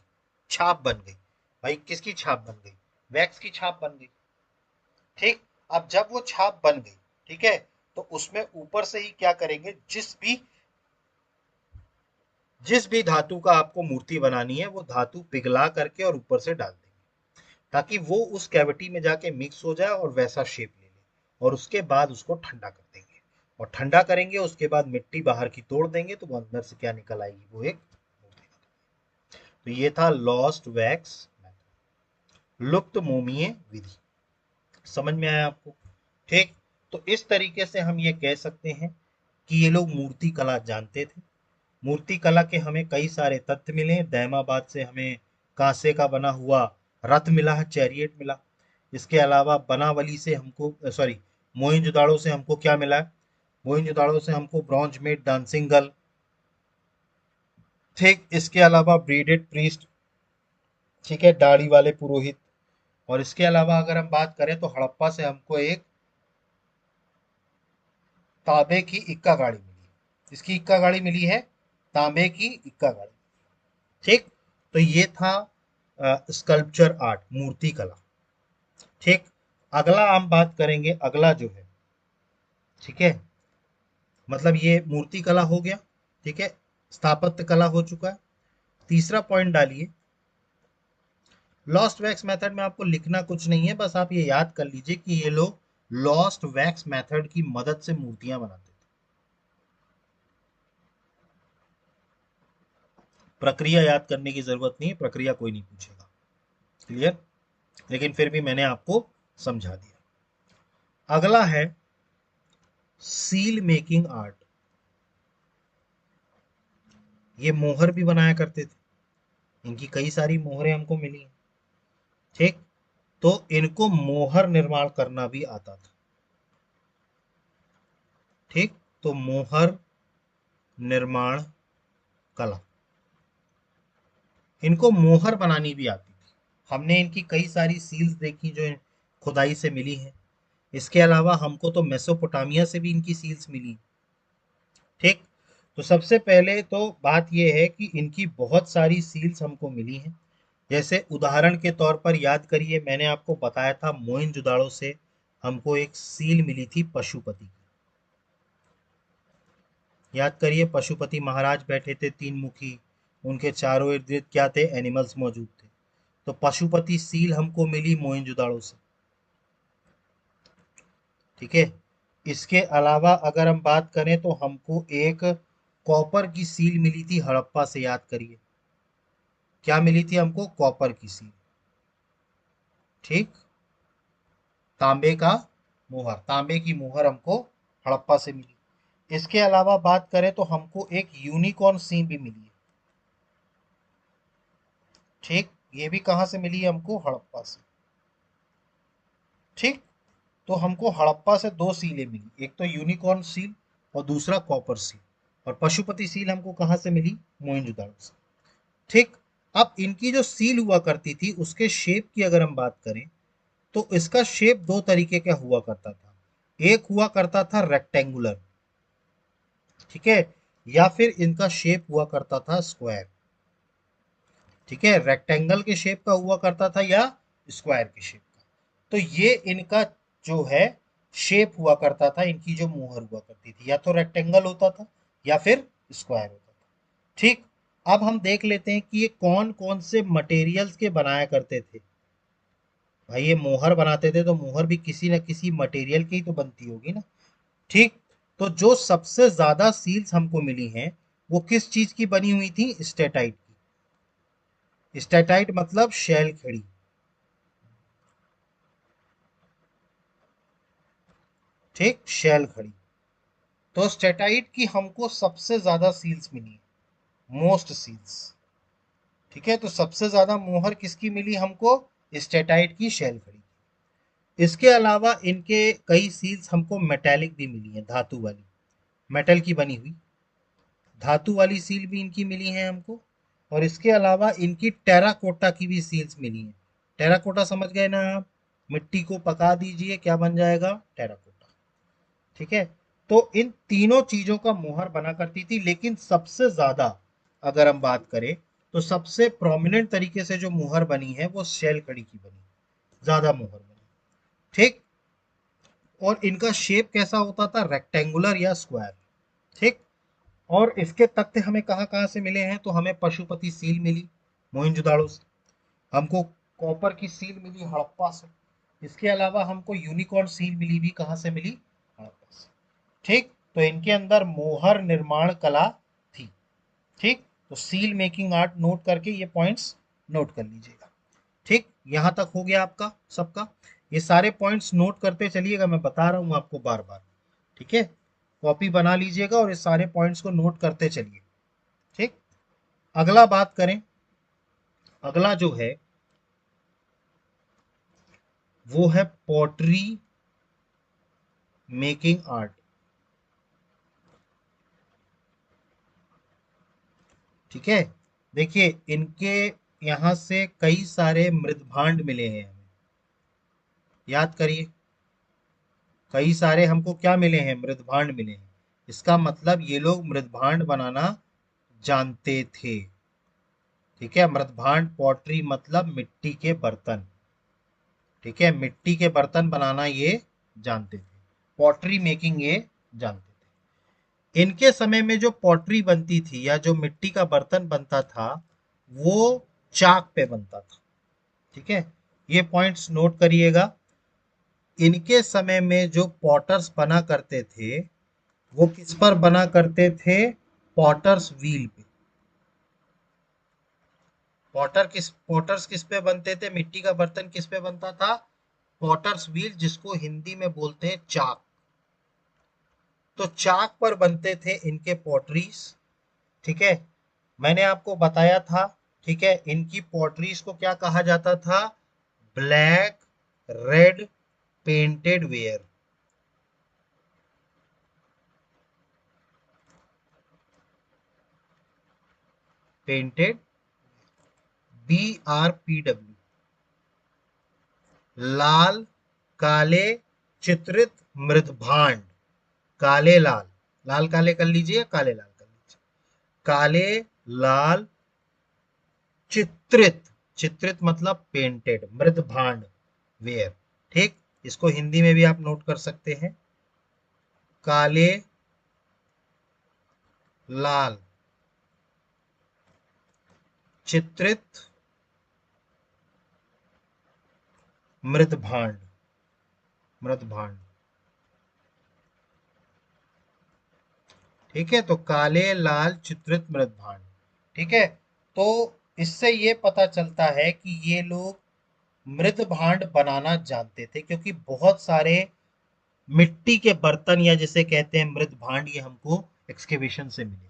[SPEAKER 1] छाप बन गई। भाई किसकी छाप बन गई, वैक्स की छाप बन गई। ठीक, अब जब वो छाप बन गई, ठीक है, तो उसमें ऊपर से ही क्या करेंगे, जिस भी धातु का आपको मूर्ति बनानी है, वो धातु पिघला करके और ऊपर से डाल देंगे, ताकि वो उस कैविटी में जाके मिक्स हो जाए और वैसा शेप ले ले। और उसके बाद उसको ठंडा कर देंगे, और ठंडा करेंगे उसके बाद मिट्टी बाहर की तोड़ देंगे, तो वो अंदर से क्या निकल आएगी, वो एक मूर्ति। तो ये था लॉस्ट वैक्स, लुप्त मोमीय विधि। समझ में आया आपको। ठीक, तो इस तरीके से हम ये कह सकते हैं कि ये लोग मूर्ति कला जानते थे। मूर्ति कला के हमें कई सारे तथ्य मिले। दैमाबाद से हमें कांसे का बना हुआ रथ मिला है, चैरियट मिला। इसके अलावा बनावली से हमको, सॉरी, मोहनजोदाड़ो से हमको क्या मिला है, मोहनजोदाड़ो से हमको ब्रॉन्ज मेड डांसिंग गर्ल। ठीक, इसके अलावा ब्रीडेड प्रीस्ट, ठीक है, दाढ़ी वाले पुरोहित। और इसके अलावा अगर हम बात करें तो हड़प्पा से हमको एक तांबे की इक्का गाड़ी मिली है। इसकी इक्का गाड़ी मिली है, तांबे की इक्का गाड़ी। ठीक, तो ये था स्कल्पचर आर्ट, मूर्ति कला। ठीक, अगला हम बात करेंगे, अगला जो है, ठीक है, मतलब ये मूर्ति कला हो गया, ठीक है, स्थापत्य कला हो चुका है। तीसरा पॉइंट डालिए, लॉस्ट वैक्स मेथड में आपको लिखना कुछ नहीं है, बस आप ये याद कर लीजिए कि ये लोग लॉस्ट वैक्स मेथड की मदद से मूर्तियां बनाते थे। प्रक्रिया याद करने की जरूरत नहीं है, प्रक्रिया कोई नहीं पूछेगा। क्लियर, लेकिन फिर भी मैंने आपको समझा दिया। अगला है सील मेकिंग आर्ट। ये मोहर भी बनाया करते थे, इनकी कई सारी मोहरें हमको मिली हैं। ठीक, तो इनको मोहर निर्माण करना भी आता था। ठीक, तो मोहर निर्माण कला, इनको मोहर बनानी भी आती थी। हमने इनकी कई सारी सील्स देखी जो खुदाई से मिली हैं। इसके अलावा हमको तो मेसोपोटामिया से भी इनकी सील्स मिली। ठीक, तो सबसे पहले तो बात यह है कि इनकी बहुत सारी सील्स हमको मिली हैं। जैसे उदाहरण के तौर पर याद करिए, मैंने आपको बताया था मोहनजोदाड़ो से हमको एक सील मिली थी पशुपति की। याद करिए, पशुपति महाराज बैठे थे तीन मुखी, उनके चारों इर्द गिर्द क्या थे, एनिमल्स मौजूद थे। तो पशुपति सील हमको मिली मोहनजोदाड़ो से। ठीक है, इसके अलावा अगर हम बात करें तो हमको एक कॉपर की सील मिली थी हड़प्पा से। याद करिए, क्या मिली थी हमको, कॉपर की सील। ठीक, तांबे का मोहर, तांबे की मोहर हमको हड़प्पा से मिली। इसके अलावा बात करें तो हमको एक यूनिकॉर्न सील भी मिली है। ठीक, ये भी कहाँ से मिली है हमको, हड़प्पा से। ठीक, तो हमको हड़प्पा से दो सीलें मिली, एक तो यूनिकॉर्न सील और दूसरा कॉपर सील। और पशुपति सील हमको कहाँ से मिली, मोहनजोदाड़ो से। ठीक, अब इनकी जो सील हुआ करती थी उसके शेप की अगर हम बात करें तो इसका शेप दो तरीके का हुआ करता था। एक हुआ करता था रेक्टेंगुलर, ठीक है, या फिर इनका शेप हुआ करता था स्क्वायर। ठीक है, रेक्टेंगल के शेप का हुआ करता था या स्क्वायर के शेप का। तो ये इनका जो है शेप हुआ करता था, इनकी जो मुहर हुआ करती थी, या तो रेक्टेंगल होता था या फिर स्क्वायर होता था। ठीक। अब हम देख लेते हैं कि ये कौन कौन से मटेरियल्स के बनाया करते थे। भाई ये मोहर बनाते थे तो मोहर भी किसी न किसी मटेरियल की ही तो बनती होगी ना। ठीक। तो जो सबसे ज्यादा सील्स हमको मिली हैं वो किस चीज की बनी हुई थी? स्टेटाइट की। स्टेटाइट मतलब शैल खड़ी। ठीक, शैल खड़ी। तो स्टेटाइट की हमको सबसे ज्यादा सील्स मिली है, मोस्ट सील्स। ठीक है, तो सबसे ज्यादा मोहर किसकी मिली हमको? स्टेटाइट की, शैल खड़ी। इसके अलावा इनके कई सील्स हमको मेटेलिक भी मिली हैं, धातु वाली, मेटल की बनी हुई धातु वाली सील भी इनकी मिली है हमको। और इसके अलावा इनकी टेराकोटा की भी सील्स मिली हैं। टेराकोटा समझ गए ना आप? मिट्टी को पका दीजिए, क्या बन जाएगा? टेराकोटा। ठीक है। तो इन तीनों चीजों का मोहर बना करती थी, लेकिन सबसे ज्यादा अगर हम बात करें तो सबसे प्रोमिनेंट तरीके से जो मोहर बनी है वो शैल कड़ी की बनी, ज्यादा मोहर बनी। ठीक। और इनका शेप कैसा होता था? रेक्टेंगुलर या स्क्वायर। ठीक। और इसके तथ्य हमें कहाँ कहाँ से मिले हैं? तो हमें पशुपति सील मिली मोहनजोदाड़ो से, हमको कॉपर की सील मिली हड़प्पा से, इसके अलावा हमको यूनिकॉर्न सील मिली भी कहाँ से मिली? हड़प्पा से। ठीक। तो इनके अंदर मोहर निर्माण कला थी। ठीक। तो सील मेकिंग आर्ट नोट करके ये पॉइंट्स नोट कर लीजिएगा। ठीक, यहां तक हो गया आपका सबका। ये सारे पॉइंट्स नोट करते चलिएगा, मैं बता रहा हूं आपको बार बार। ठीक है, कॉपी बना लीजिएगा और इस सारे पॉइंट्स को नोट करते चलिए। ठीक। अगला बात करें, अगला जो है वो है पॉटरी मेकिंग आर्ट। ठीक है, देखिए इनके यहां से कई सारे मृदभांड मिले हैं हमें। याद करिए, कई सारे हमको क्या मिले हैं? मृदभांड मिले हैं। इसका मतलब ये लोग मृदभांड बनाना जानते थे। ठीक है, मृदभांड, पॉटरी मतलब मिट्टी के बर्तन। ठीक है, मिट्टी के बर्तन बनाना ये जानते थे, पॉटरी मेकिंग ये जानते थे। इनके समय में जो पॉटरी बनती थी या जो मिट्टी का बर्तन बनता था वो चाक पे बनता था। ठीक है, ये पॉइंट्स नोट करिएगा। इनके समय में जो पॉटर्स बना करते थे वो किस पर बना करते थे? पॉटर्स व्हील पे। पॉटर्स किस पे बनते थे? मिट्टी का बर्तन किस पे बनता था? पॉटर्स व्हील, जिसको हिंदी में बोलते हैं चाक। तो चाक पर बनते थे इनके पॉटरीज। ठीक है, मैंने आपको बताया था। ठीक है, इनकी पॉटरीज को क्या कहा जाता था? Black red painted where. Painted, BRPW। लाल काले चित्रित मृदभांड, काले लाल, लाल काले कर लीजिए, काले लाल कर लीजिए, काले लाल चित्रित, चित्रित मतलब पेंटेड, मृदभांड वेयर। ठीक, इसको हिंदी में भी आप नोट कर सकते हैं, काले लाल चित्रित मृदभांड, मृदभांड। ठीक है, तो काले लाल चित्रित मृदभांड। ठीक है, तो इससे ये पता चलता है कि ये लोग मृद भांड बनाना जानते थे, क्योंकि बहुत सारे मिट्टी के बर्तन या जिसे कहते हैं मृद भांड ये हमको एक्सकेवेशन से मिले।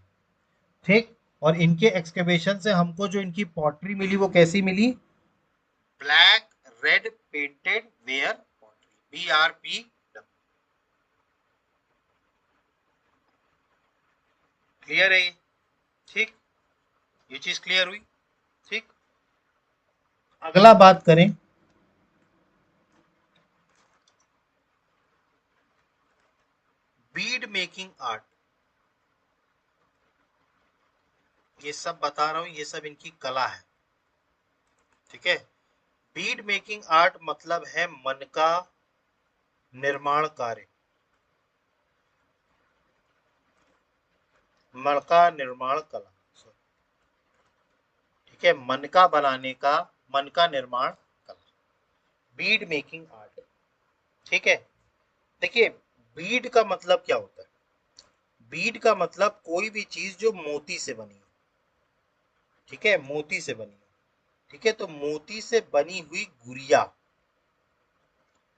[SPEAKER 1] ठीक। और इनके एक्सकेवेशन से हमको जो इनकी पॉटरी मिली वो कैसी मिली? Black red painted ware pottery, BRP। क्लियर है ये? ठीक, ये चीज क्लियर हुई। ठीक। अगला बात करें, बीड मेकिंग आर्ट। ये सब बता रहा हूं, ये सब इनकी कला है। ठीक है। बीड मेकिंग आर्ट मतलब है मन का निर्माण कार्य, मन का निर्माण कला। ठीक है, मन का बनाने का, मन का निर्माण कला, बीड मेकिंग आर्ट। ठीक है। देखिए, बीड का मतलब क्या होता है? बीड का मतलब कोई भी चीज जो मोती से बनी हो। ठीक है, मोती से बनी हो। ठीक है, तो मोती से बनी हुई गुड़िया,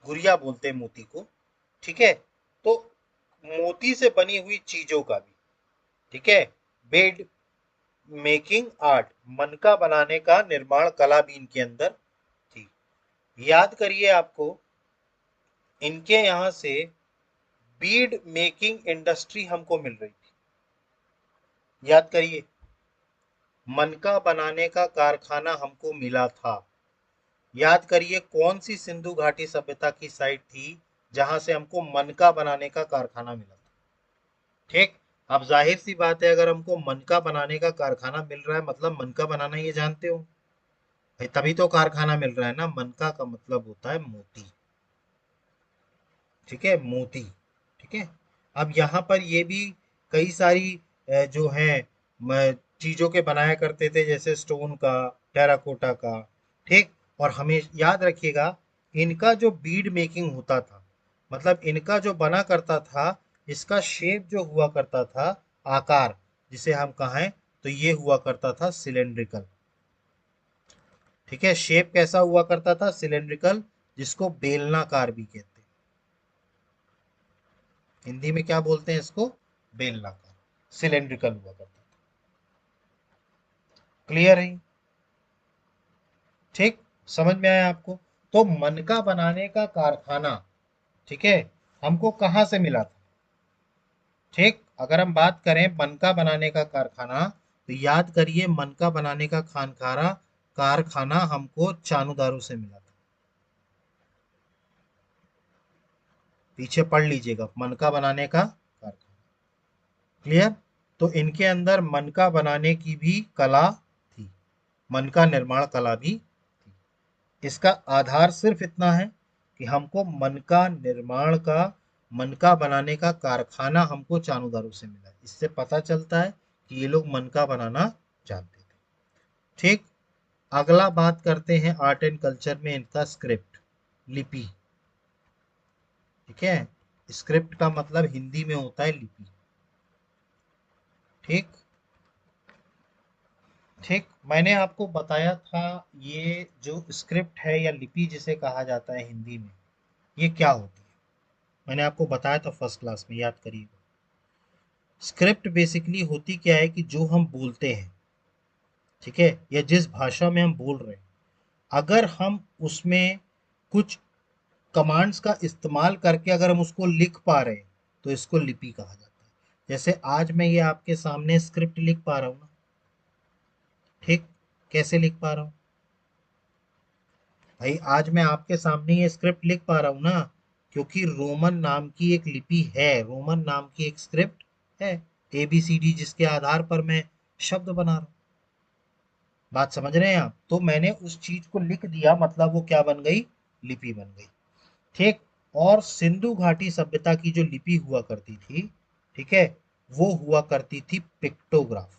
[SPEAKER 1] गुड़िया बोलते हैं मोती को। ठीक है, तो मोती से बनी हुई चीजों का भी, ठीक है, बीड मेकिंग आर्ट, मन का बनाने का निर्माण कला भी इनके अंदर थी। याद करिए, आपको इनके यहाँ से बीड मेकिंग इंडस्ट्री हमको मिल रही थी। याद करिए, मन का बनाने का कारखाना हमको मिला था। याद करिए, कौन सी सिंधु घाटी सभ्यता की साइट थी जहां से हमको मन का बनाने का कारखाना मिला था। ठीक। अब जाहिर सी बात है, अगर हमको मन का बनाने का कारखाना मिल रहा है मतलब मन का बनाना, ये जानते हो भाई, तभी तो कारखाना मिल रहा है ना। मन का मतलब होता है मोती। ठीक है, मोती। ठीक है। अब यहाँ पर ये भी कई सारी जो है चीजों के बनाया करते थे, जैसे स्टोन का, टेराकोटा का। ठीक। और हमें याद रखिएगा, इनका जो बीड मेकिंग होता था, मतलब इनका जो बना करता था, इसका शेप जो हुआ करता था, आकार जिसे हम कहें, तो ये हुआ करता था सिलेंड्रिकल। ठीक है, शेप कैसा हुआ करता था? सिलेंड्रिकल, जिसको बेलनाकार भी कहते हैं। हिंदी में क्या बोलते हैं इसको? बेलनाकार, सिलेंड्रिकल हुआ करता था। क्लियर है? ठीक। समझ में आया आपको? तो मन का बनाने का कारखाना, ठीक है, हमको कहाँ से मिला था? ठीक। अगर हम बात करें मन का बनाने का कारखाना, तो याद करिए, मन का बनाने का खानखारा कारखाना हमको चानुदारो से मिला था। पीछे पढ़ लीजिएगा, मन का बनाने का कारखाना। क्लियर? तो इनके अंदर मन का बनाने की भी कला थी, मन का निर्माण कला भी थी। इसका आधार सिर्फ इतना है कि हमको मन का निर्माण का, मन का बनाने का कारखाना हमको चानुदारो से मिला। इससे पता चलता है कि ये लोग मन का बनाना जानते थे। ठीक। अगला बात करते हैं आर्ट एंड कल्चर में इनका स्क्रिप्ट, लिपि। ठीक है, स्क्रिप्ट का मतलब हिंदी में होता है लिपि। ठीक। ठीक। मैंने आपको बताया था, ये जो स्क्रिप्ट है या लिपि जिसे कहा जाता है हिंदी में, ये क्या होती है? मैंने आपको बताया था फर्स्ट क्लास में, याद करिएगा। स्क्रिप्ट बेसिकली होती क्या है कि जो हम बोलते हैं, ठीक है, या जिस भाषा में हम बोल रहे हैं, अगर हम उसमें कुछ कमांड्स का इस्तेमाल करके अगर हम उसको लिख पा रहे हैं, तो इसको लिपि कहा जाता है। जैसे आज मैं ये आपके सामने स्क्रिप्ट लिख पा रहा हूँ ना। ठीक। कैसे लिख पा रहा हूँ भाई? आज मैं आपके सामने ये स्क्रिप्ट लिख पा रहा हूँ ना, क्योंकि रोमन नाम की एक लिपि है, रोमन नाम की एक स्क्रिप्ट है, ABCD, जिसके आधार पर मैं शब्द बना रहा हूँ। बात समझ रहे हैं आप? तो मैंने उस चीज को लिख दिया, मतलब वो क्या बन गई? लिपि बन गई। ठीक। और सिंधु घाटी सभ्यता की जो लिपि हुआ करती थी, ठीक है, वो हुआ करती थी पिक्टोग्राफ।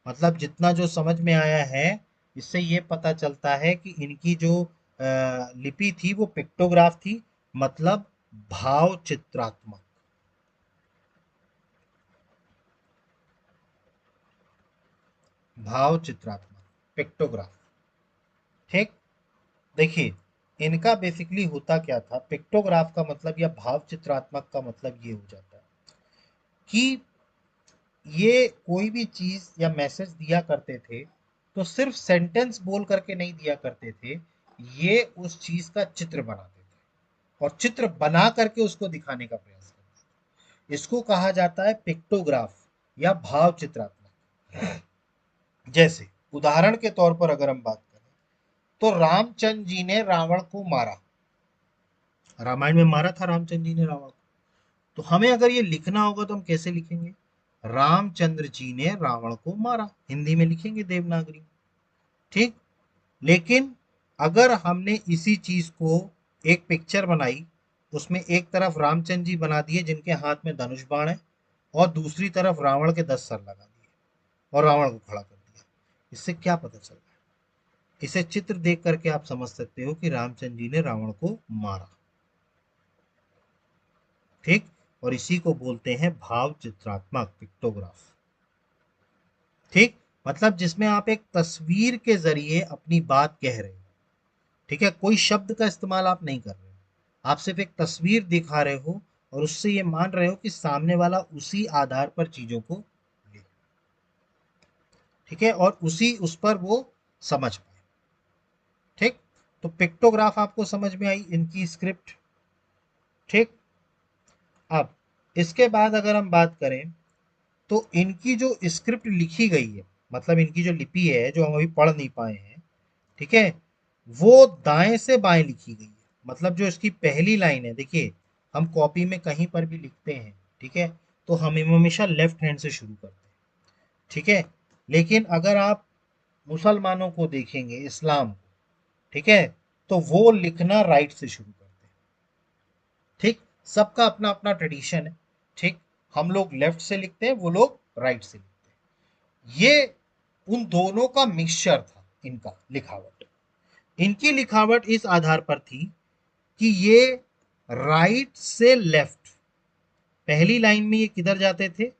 [SPEAKER 1] मतलब जितना जो समझ में आया है, इससे ये पता चलता है कि इनकी जो लिपि थी वो पिक्टोग्राफ थी, मतलब भाव चित्रात्मक। भाव चित्रात्मक, पिक्टोग्राफ। ठीक। देखिए, इनका बेसिकली होता क्या था, पिक्टोग्राफ का मतलब या भाव चित्रात्मक का मतलब ये हो जाता है कि ये कोई भी चीज या मैसेज दिया करते थे, तो सिर्फ सेंटेंस बोल करके नहीं दिया करते थे, ये उस चीज का चित्र बनाते थे और चित्र बना करके उसको दिखाने का प्रयास करते थे। इसको कहा जाता है पिक्टोग्राफ या भाव चित्रात्मक। जैसे उदाहरण के तौर पर अगर हम बात करें, तो रामचंद्र जी ने रावण को मारा, रामायण में मारा था रामचंद्र जी ने रावण को। तो हमें अगर ये लिखना होगा तो हम कैसे लिखेंगे? रामचंद्र जी ने रावण को मारा, हिंदी में लिखेंगे देवनागरी। ठीक। लेकिन अगर हमने इसी चीज को एक पिक्चर बनाई, उसमें एक तरफ रामचंद्र जी बना दिए जिनके हाथ में धनुष बाण है, और दूसरी तरफ रावण के 10 सर लगा दिए और रावण को खड़ा कर दिया, इससे क्या पता चल रहा है? इसे चित्र देख करके आप समझ सकते हो कि रामचंद्र जी ने रावण को मारा। ठीक। और इसी को बोलते हैं भाव चित्रात्मक पिक्टोग्राफ। ठीक। मतलब जिसमें आप एक तस्वीर के जरिए अपनी बात कह रहे हो। ठीक है, कोई शब्द का इस्तेमाल आप नहीं कर रहे हो, आप सिर्फ एक तस्वीर दिखा रहे हो और उससे ये मान रहे हो कि सामने वाला उसी आधार पर चीजों को ले। ठीक है, और उस पर वो समझ पाए। ठीक। तो पिक्टोग्राफ आपको समझ में आई, इनकी स्क्रिप्ट। ठीक। अब इसके बाद अगर हम बात करें तो इनकी जो स्क्रिप्ट लिखी गई है, मतलब इनकी जो लिपि है जो हम अभी पढ़ नहीं पाए हैं, ठीक है, वो दाएं से बाएं लिखी गई है। मतलब जो इसकी पहली लाइन है, देखिए हम कॉपी में कहीं पर भी लिखते हैं, ठीक है, तो हम हमेशा लेफ्ट हैंड से शुरू करते हैं। ठीक है। लेकिन अगर आप मुसलमानों को देखेंगे, इस्लाम को, ठीक है, तो वो लिखना राइट से शुरू करते हैं। ठीक। सबका अपना अपना ट्रेडिशन है। ठीक। हम लोग लेफ्ट से लिखते हैं, वो लोग राइट से लिखते हैं। ये उन दोनों का मिक्सचर था इनका लिखावट। इनकी लिखावट इस आधार पर थी कि ये राइट से लेफ्ट, पहली लाइन में ये किधर जाते थे?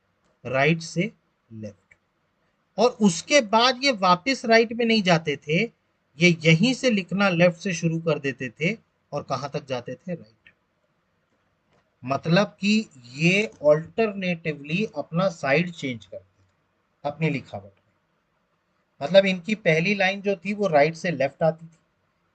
[SPEAKER 1] राइट से लेफ्ट। और उसके बाद ये वापस राइट में नहीं जाते थे, ये यहीं से लिखना लेफ्ट से शुरू कर देते थे और कहां तक जाते थे? राइट। मतलब कि ये ऑल्टरनेटिवली अपना साइड चेंज करते थे अपनी लिखावट में। मतलब इनकी पहली लाइन जो थी वो राइट से लेफ्ट आती थी,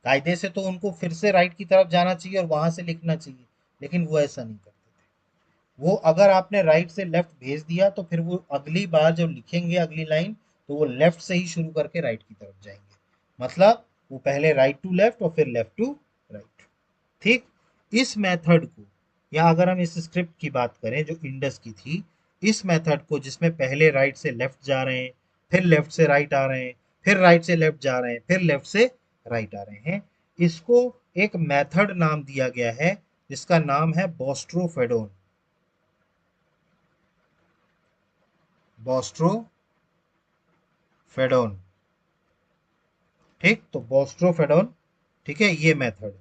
[SPEAKER 1] कायदे से तो उनको फिर से राइट की तरफ जाना चाहिए और वहां से लिखना चाहिए, लेकिन वो ऐसा नहीं करते थे। वो अगर आपने राइट से लेफ्ट भेज दिया तो फिर वो अगली बार जब लिखेंगे अगली लाइन, तो वो लेफ्ट से ही शुरू करके राइट की तरफ जाएंगे। मतलब वो पहले राइट टू लेफ्ट और फिर लेफ्ट टू राइट। ठीक। इस मेथड को, या अगर हम इस स्क्रिप्ट की बात करें जो इंडस की थी, इस मेथड को जिसमें पहले राइट से लेफ्ट जा रहे हैं, फिर लेफ्ट से राइट आ रहे हैं, फिर राइट से लेफ्ट जा रहे हैं, फिर लेफ्ट से राइट आ रहे हैं, इसको एक मेथड नाम दिया गया है जिसका नाम है बोस्ट्रोफेडोन। बोस्ट्रोफेडोन। ठीक। तो बोस्ट्रोफेडोन, ठीक है, ये मेथड,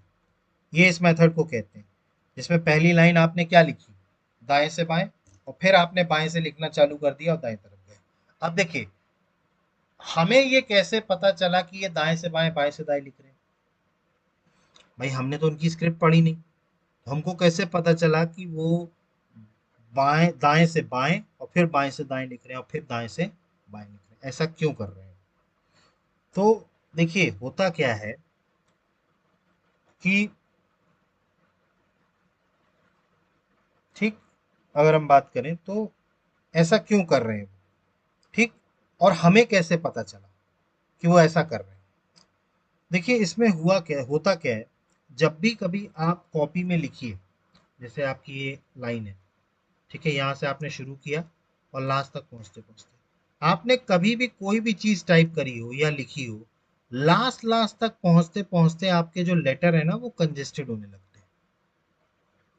[SPEAKER 1] ये इस मेथड को कहते हैं जिसमें पहली लाइन आपने क्या लिखी? दाएं से बाएं, और फिर आपने बाएं से लिखना चालू कर दिया और दाएं तरफ गए। अब देखिए, हमें ये कैसे पता चला कि ये दाएं से बाएं बाएं से दाएं लिख रहे हैं? भाई हमने तो उनकी स्क्रिप्ट पढ़ी नहीं, तो हमको कैसे पता चला कि वो बाएं दाएं से बाएं और फिर बाएं से दाएं लिख रहे हैं और फिर दाएं से बाएं लिख रहे हैं? ऐसा क्यों कर रहे हैं? तो देखिए होता क्या है कि, ठीक, अगर हम बात करें तो ऐसा क्यों कर रहे हैं? ठीक। और हमें कैसे पता चला कि वो ऐसा कर रहे हैं? देखिए इसमें हुआ क्या, होता क्या है, जब भी कभी आप कॉपी में लिखिए, जैसे आपकी ये लाइन है, ठीक है, यहाँ से आपने शुरू किया और लास्ट तक पहुंचते पहुंचते आपने कभी भी कोई भी चीज टाइप करी हो या लिखी हो, लास्ट लास्ट तक पहुंचते पहुंचते आपके जो लेटर है ना वो कंजेस्टेड होने लगते हैं।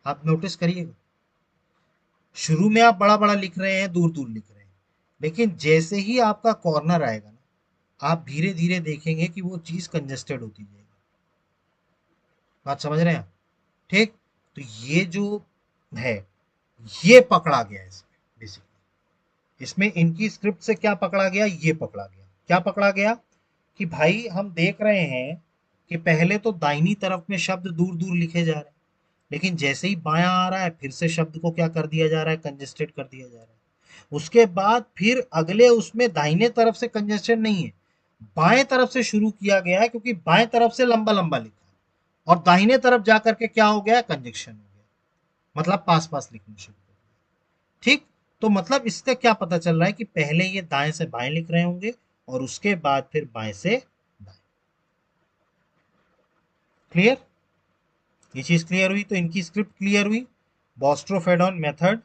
[SPEAKER 1] आप नोटिस करिएगा, शुरू में आप बड़ा बड़ा लिख रहे हैं, दूर दूर लिख रहे हैं, लेकिन जैसे ही आपका कॉर्नर आएगा ना, आप धीरे धीरे देखेंगे कि वो चीज कंजेस्टेड होती जाएगी। बात समझ रहे हैं आप? ठीक। तो ये जो है, ये पकड़ा गया इसमें बेसिकली, इसमें इनकी स्क्रिप्ट से क्या पकड़ा गया? ये पकड़ा गया, क्या पकड़ा गया कि भाई हम देख रहे हैं कि पहले तो दाहिनी तरफ में शब्द दूर दूर लिखे जा रहे हैं, लेकिन जैसे ही बायां आ रहा है फिर से शब्द को क्या कर दिया जा रहा है? कंजेस्टेड कर दिया जा रहा है। उसके बाद फिर अगले उसमें दाहिने तरफ से कंजेस्टेड नहीं है, बाएं तरफ से शुरू किया गया है, क्योंकि बाएं तरफ से लंबा लंबा लिखा है, और दाहिने तरफ जाकर के क्या हो गया? कंजक्शन हो गया, मतलब पास पास लिखना शुरू कर दिया। ठीक। तो मतलब इसका क्या पता चल रहा है कि पहले ये दाएं से बाएं लिख रहे होंगे और उसके बाद फिर बाएं से दाएं। क्लियर? ये चीज क्लियर हुई, तो इनकी स्क्रिप्ट क्लियर हुई, बॉस्ट्रोफेडोन मेथड।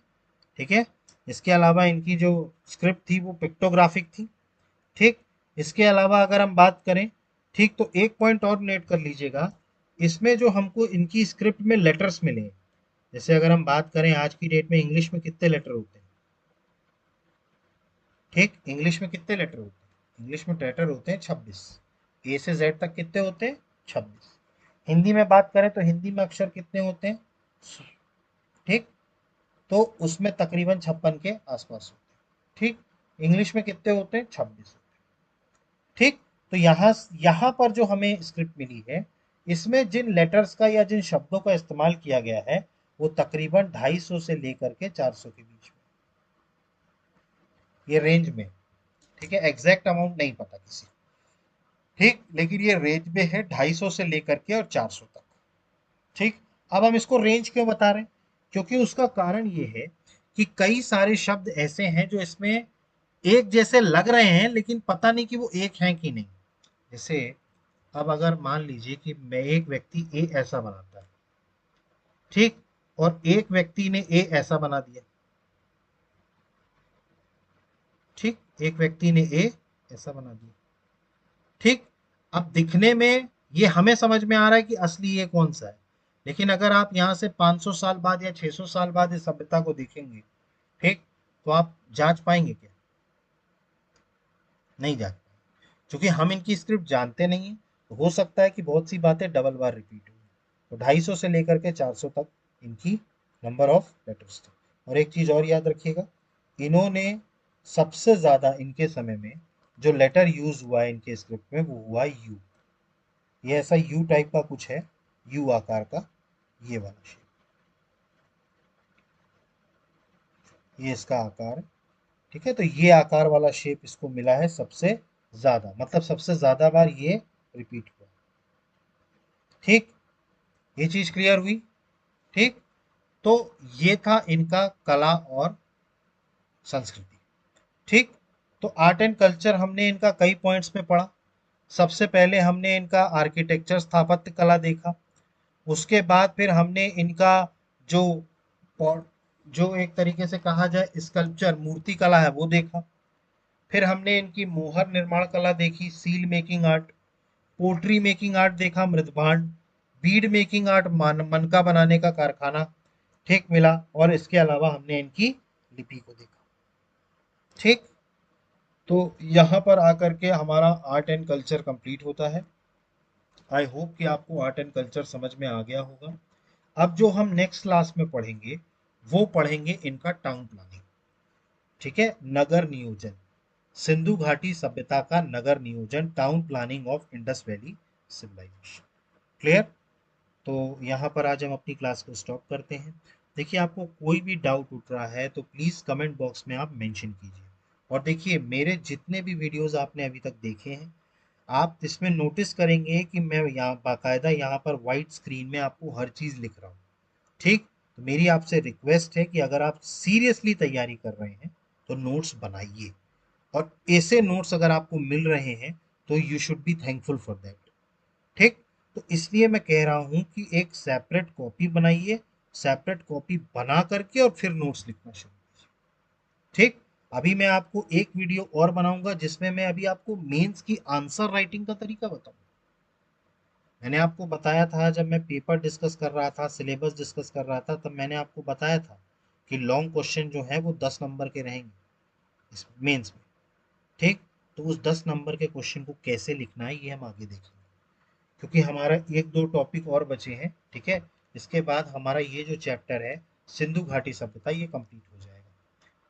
[SPEAKER 1] ठीक है। इसके अलावा इनकी जो स्क्रिप्ट थी वो पिक्टोग्राफिक थी। ठीक। इसके अलावा अगर हम बात करें, ठीक, तो एक पॉइंट और नोट कर लीजिएगा, इसमें जो हमको इनकी स्क्रिप्ट में लेटर्स मिले हैं, जैसे अगर हम बात करें आज की डेट में इंग्लिश में कितने लेटर होते हैं, ठीक, इंग्लिश में कितने लेटर होते हैं, इंग्लिश में लेटर होते हैं 26, ए से जेड तक कितने होते हैं, 26। हिंदी में बात करें तो हिंदी में अक्षर कितने होते हैं, ठीक, तो उसमें तकरीबन 56 के आसपास होते हैं, ठीक। इंग्लिश में कितने होते हैं, 26 होते हैं, ठीक। तो यहाँ यहाँ पर जो हमें स्क्रिप्ट मिली है, इसमें जिन लेटर्स का या जिन शब्दों का इस्तेमाल किया गया है, वो तकरीबन 250 से लेकर के 400 के बीच में, ये रेंज में, ठीक है, एग्जैक्ट अमाउंट नहीं पता किसी, ठीक, लेकिन ये रेंज में है 250 से लेकर के और 400 तक, ठीक। अब हम इसको रेंज क्यों बता रहे हैं, क्योंकि उसका कारण ये है कि कई सारे शब्द ऐसे हैं जो इसमें एक जैसे लग रहे हैं, लेकिन पता नहीं कि वो एक हैं कि नहीं। जैसे अब अगर मान लीजिए कि मैं एक व्यक्ति ए ऐसा बनाता है, ठीक, और एक व्यक्ति ने ए ऐसा बना दिया, ठीक, एक व्यक्ति ने ए ऐसा बना दिया, ठीक। अब दिखने में ये हमें समझ में आ रहा है कि असली ये कौन सा है, लेकिन अगर आप यहाँ से 500 साल बाद या 600 साल बाद इस सभ्यता को देखेंगे, ठीक, तो आप जांच पाएंगे क्या, नहीं जांच पाएंगे, क्योंकि हम इनकी स्क्रिप्ट जानते नहीं है, तो हो सकता है कि बहुत सी बातें डबल बार रिपीट हो। तो 250 से लेकर के 400 तक इनकी नंबर ऑफ लेटर्स थे। और एक चीज और याद रखिएगा, इन्होंने सबसे ज्यादा इनके समय में जो लेटर यूज हुआ है इनके स्क्रिप्ट में, वो हुआ यू। ये ऐसा यू टाइप का कुछ है, यू आकार का, ये वाला शेप, ये इसका आकार है, ठीक है। तो ये आकार वाला शेप इसको मिला है सबसे ज्यादा, मतलब सबसे ज्यादा बार ये रिपीट हुआ, ठीक। ये चीज क्लियर हुई, ठीक। तो ये था इनका कला और संस्कृति, ठीक। तो आर्ट एंड कल्चर हमने इनका कई पॉइंट्स में पढ़ा। सबसे पहले हमने इनका आर्किटेक्चर स्थापत्य कला देखा, उसके बाद फिर हमने इनका जो जो एक तरीके से कहा जाए स्कल्पचर मूर्ति कला है वो देखा। फिर हमने इनकी मोहर निर्माण कला देखी, seal making art, pottery making art देखा, मृदभांड, बीड मेकिंग आर्ट, मनका बनाने का कारखाना, ठीक, मिला। और इसके अलावा हमने इनकी लिपि को देखा, ठीक। तो यहाँ पर आकर के हमारा आर्ट एंड कल्चर कंप्लीट होता है। आई होप कि आपको आर्ट एंड कल्चर समझ में आ गया होगा। अब जो हम नेक्स्ट क्लास में पढ़ेंगे, वो पढ़ेंगे इनका टाउन प्लानिंग, ठीक है, नगर नियोजन, सिंधु घाटी सभ्यता का नगर नियोजन, town planning of Indus valley civilization. Clear. तो यहाँ पर आज हम अपनी क्लास को स्टॉप करते हैं। देखिए, आपको कोई भी डाउट उठ रहा है तो प्लीज़ कमेंट बॉक्स में आप मेंशन कीजिए। और देखिए, मेरे जितने भी वीडियोस आपने अभी तक देखे हैं, आप इसमें नोटिस करेंगे कि मैं यहाँ बाकायदा यहाँ पर वाइट स्क्रीन में आपको हर चीज़ लिख रहा हूँ, ठीक। तो मेरी आपसे रिक्वेस्ट है कि अगर आप सीरियसली तैयारी कर रहे हैं तो नोट्स बनाइए, और ऐसे नोट्स अगर आपको मिल रहे हैं तो you should be thankful for that, ठीक। तो इसलिए मैं कह रहा हूं कि एक सेपरेट कॉपी बनाइए, सेपरेट कॉपी बना करके और फिर नोट्स लिखना शुरू कीजिए, ठीक। अभी मैं आपको एक वीडियो और बनाऊंगा जिसमें मैं अभी आपको मेंस की आंसर राइटिंग का तरीका बताऊंगा। मैंने आपको बताया था, जब मैं पेपर डिस्कस कर रहा था, सिलेबस डिस्कस कर रहा था, तब मैंने आपको बताया था कि लॉन्ग क्वेश्चन जो है वो 10 नंबर के रहेंगे इस मेंस में, ठीक। तो उस 10 नंबर के क्वेश्चन को कैसे लिखना है ये हम आगे देखेंगे, क्योंकि हमारा एक दो टॉपिक और बचे हैं, ठीक है। इसके बाद हमारा ये जो चैप्टर है सिंधु घाटी सभ्यता, ये कंप्लीट हो जाएगा,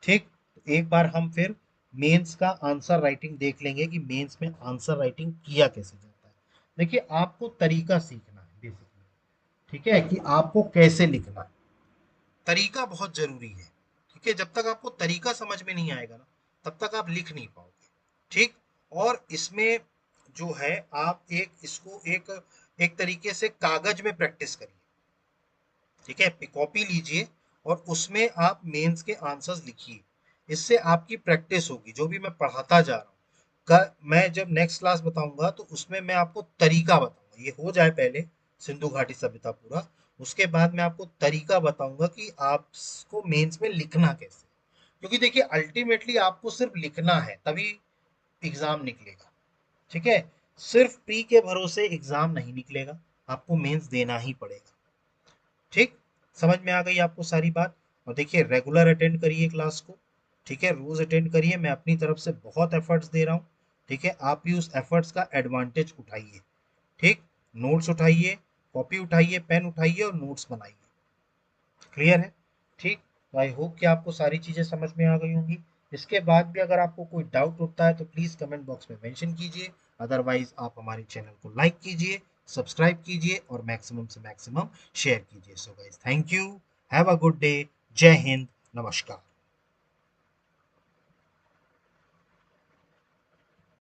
[SPEAKER 1] ठीक। तो एक बार हम फिर मेंस का आंसर राइटिंग देख लेंगे कि मेंस में आंसर राइटिंग किया कैसे जाता है। देखिए, आपको तरीका सीखना है बेसिकली, ठीक है, कि आपको कैसे लिखना है, तरीका बहुत जरूरी है, ठीक है। जब तक आपको तरीका समझ में नहीं आएगा ना, तब तक आप लिख नहीं पाओगे, ठीक। और इसमें जो है, आप एक इसको एक एक तरीके से कागज में प्रैक्टिस करिए, ठीक है। कॉपी लीजिए और उसमें आप मेंस के आंसर्स लिखिए, इससे आपकी प्रैक्टिस होगी। जो भी मैं पढ़ाता जा रहा हूँ, मैं जब नेक्स्ट क्लास बताऊंगा तो उसमें मैं आपको तरीका बताऊंगा, ये हो जाए पहले सिंधु घाटी सभ्यता पूरा, उसके बाद मैं आपको तरीका बताऊंगा कि आपको मेंस में लिखना कैसे। क्योंकि देखिए, अल्टीमेटली आपको सिर्फ लिखना है, तभी एग्जाम निकलेगा, ठीक है, सिर्फ प्री के भरोसे एग्जाम नहीं निकलेगा, आपको मेंस देना ही पड़ेगा। ठीक, समझ में आ गई आपको सारी बात। और देखिए रेगुलर अटेंड करिए क्लास को, ठीक है, रोज अटेंड करिए, मैं अपनी तरफ से बहुत एफर्ट्स दे रहा हूँ। ठीक है, आप भी उस एफर्ट्स का एडवांटेज उठाइए। ठीक, नोट्स उठाइए, कॉपी उठाइए, पेन उठाइए और नोट्स बनाइए। क्लियर है? ठीक, तो आई होप कि आपको सारी चीज़ें समझ में आ गई होंगी। इसके बाद भी अगर आपको कोई डाउट होता है तो प्लीज़ कमेंट बॉक्स में मेंशन कीजिए। अदरवाइज आप हमारे चैनल को लाइक कीजिए, सब्सक्राइब कीजिए और मैक्सिमम से मैक्सिमम शेयर कीजिए। So guys, thank you, have a good day, जय हिंद, नमस्कार।